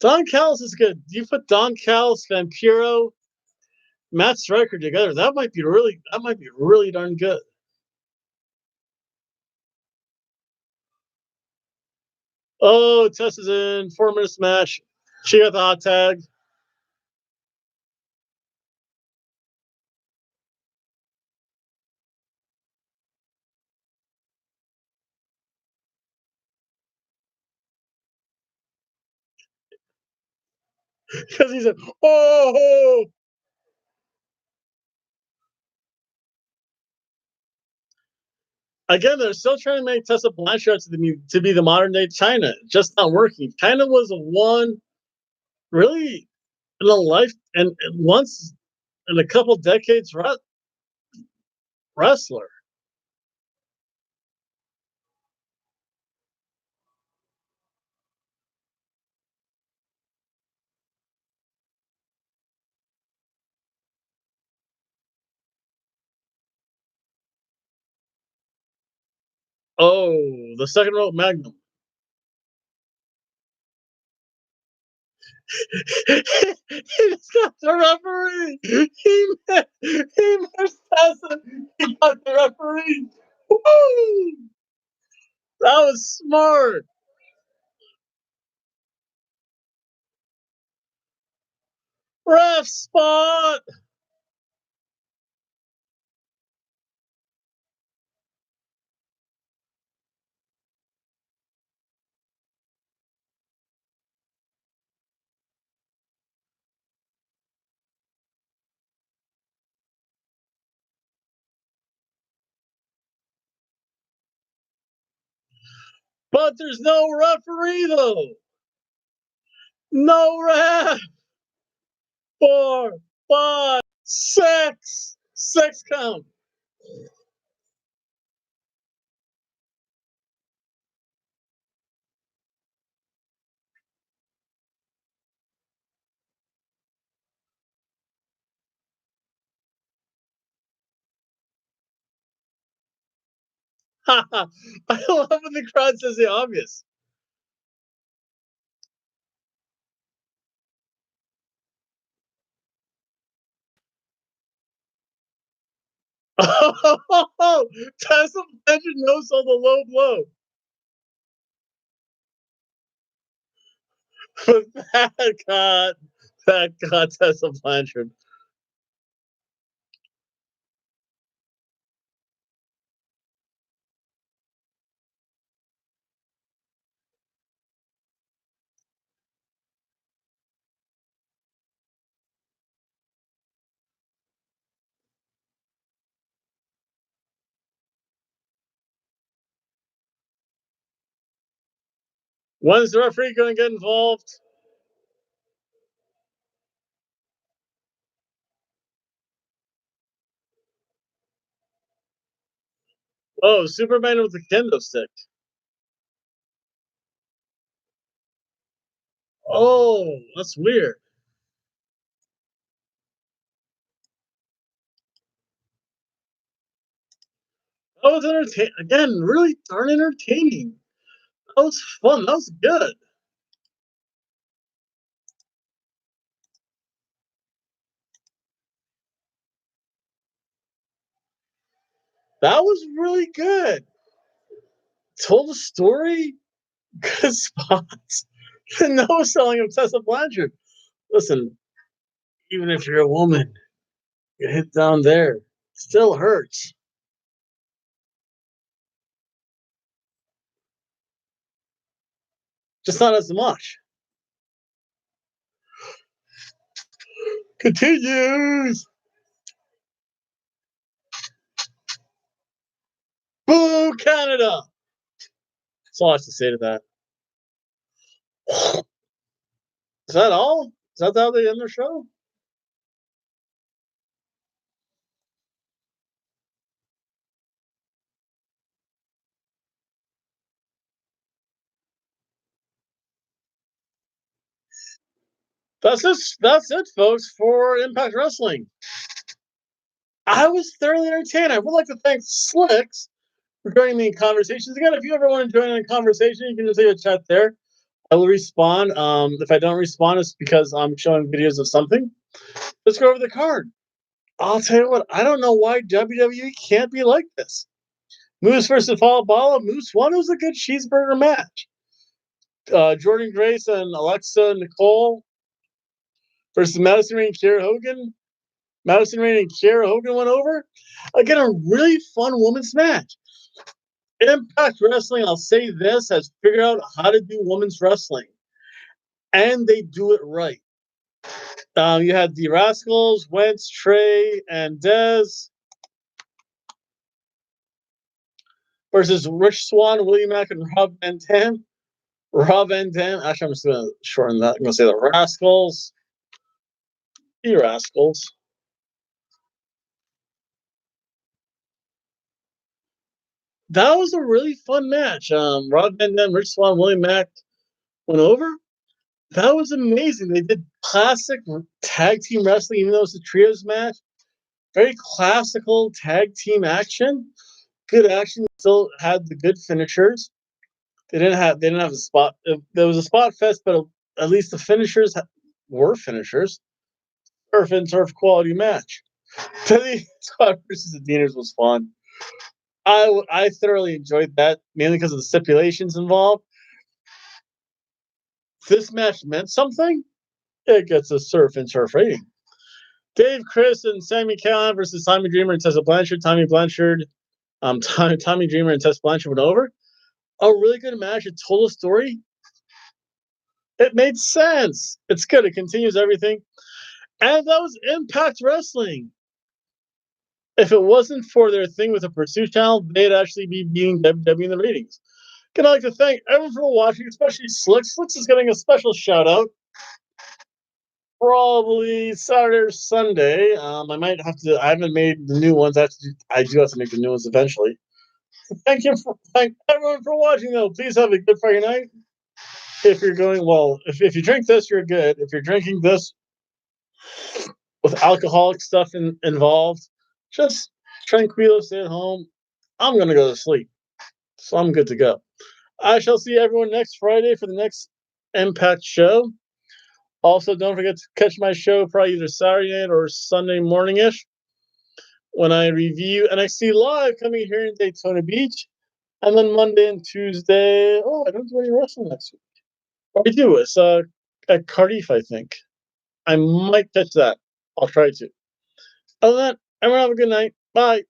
Don Callis is good. You put Don Callis, Vampiro, Matt Striker together. That might be really darn good. Oh, Tess is in 4 minutes match. She got the hot tag. Because he said, "Oh." Again, they're still trying to make Tessa Blanchard to be the modern day China. Just not working. China was one really in a life and once in a couple decades wrestler. Oh, the second rope magnum. He just got the referee. He missed Tessa. He got the referee. Woo! That was smart. Ref spot. But there's no referee though. No ref. 4, 5, 6. 6 count. I love when the crowd says the obvious. Oh, Tessa Blanchard knows all the low blow. But that got Tessa Blanchard. When's the referee going to get involved? Oh, Superman with the kendo stick. Oh, that's weird. That was entertaining. Again, really darn entertaining. That was fun. That was good. That was really good. Told a story. Good spots. No selling of Tessa Blanchard. Listen, even if you're a woman, you hit down there. Still hurts. Just not as much. Continues. Boo, Canada. That's all I have to say to that. Is that all? Is that how they end their show? That's it, folks, for Impact Wrestling. I was thoroughly entertained. I would like to thank Slicks for joining me in conversations. Again, if you ever want to join in a conversation, you can just leave a chat there. I will respond. If I don't respond, it's because I'm showing videos of something. Let's go over the card. I'll tell you what, I don't know why WWE can't be like this. Moose versus Paul Bala. Moose won. It was a good cheeseburger match. Jordan Grace and Alexa Nicole versus Madison Rain and Kiera Hogan. Madison Rain and Kiera Hogan went over. Again, a really fun women's match. Impact Wrestling, I'll say this, has figured out how to do women's wrestling. And they do it right. You had the Rascals, Wentz, Trey, and Dez versus Rich Swann, William Mack, and Rob Van Dam. Rob Van Dam. Actually, I'm just going to shorten that. I'm going to say the Rascals. The Rascals. That was a really fun match. Rob Van Dam, Rich Swann, William Mack went over. That was amazing. They did classic tag team wrestling, even though it's a trios match. Very classical tag team action. Good action. Still had the good finishers. They didn't have a spot. There was a spot fest, but at least the finishers were finishers. Turf and turf quality match. Teddy Scott versus the Deaners was fun. I thoroughly enjoyed that, mainly because of the stipulations involved. This match meant something. It gets a surf and turf rating. Dave, Chris, and Sammy Callahan versus Tommy Dreamer and Tessa Blanchard. Tommy Dreamer and Tessa Blanchard went over. A really good match. It told a story. It made sense. It's good. It continues everything. And that was Impact Wrestling. If it wasn't for their thing with the Pursuit channel, they'd actually be beating WWE in the ratings. I'd like to thank everyone for watching, especially Slicks. Slicks is getting a special shout out. Probably Saturday or Sunday. I might have to. I haven't made the new ones. I do have to make the new ones eventually. Thank everyone for watching. Though, please have a good Friday night. If you're going if you drink this, you're good. If you're drinking this with alcoholic stuff involved, just tranquilo, stay at home. I'm gonna go to sleep. So I'm good to go. I shall see everyone next Friday for the next Impact show. Also, don't forget to catch my show probably either Saturday night or Sunday morning-ish when I review NXT Live coming here in Daytona Beach. And then Monday and Tuesday, I don't do any wrestling next week. Or I do. It's at Cardiff, I think. I might catch that. I'll try to. Other than that, everyone have a good night. Bye.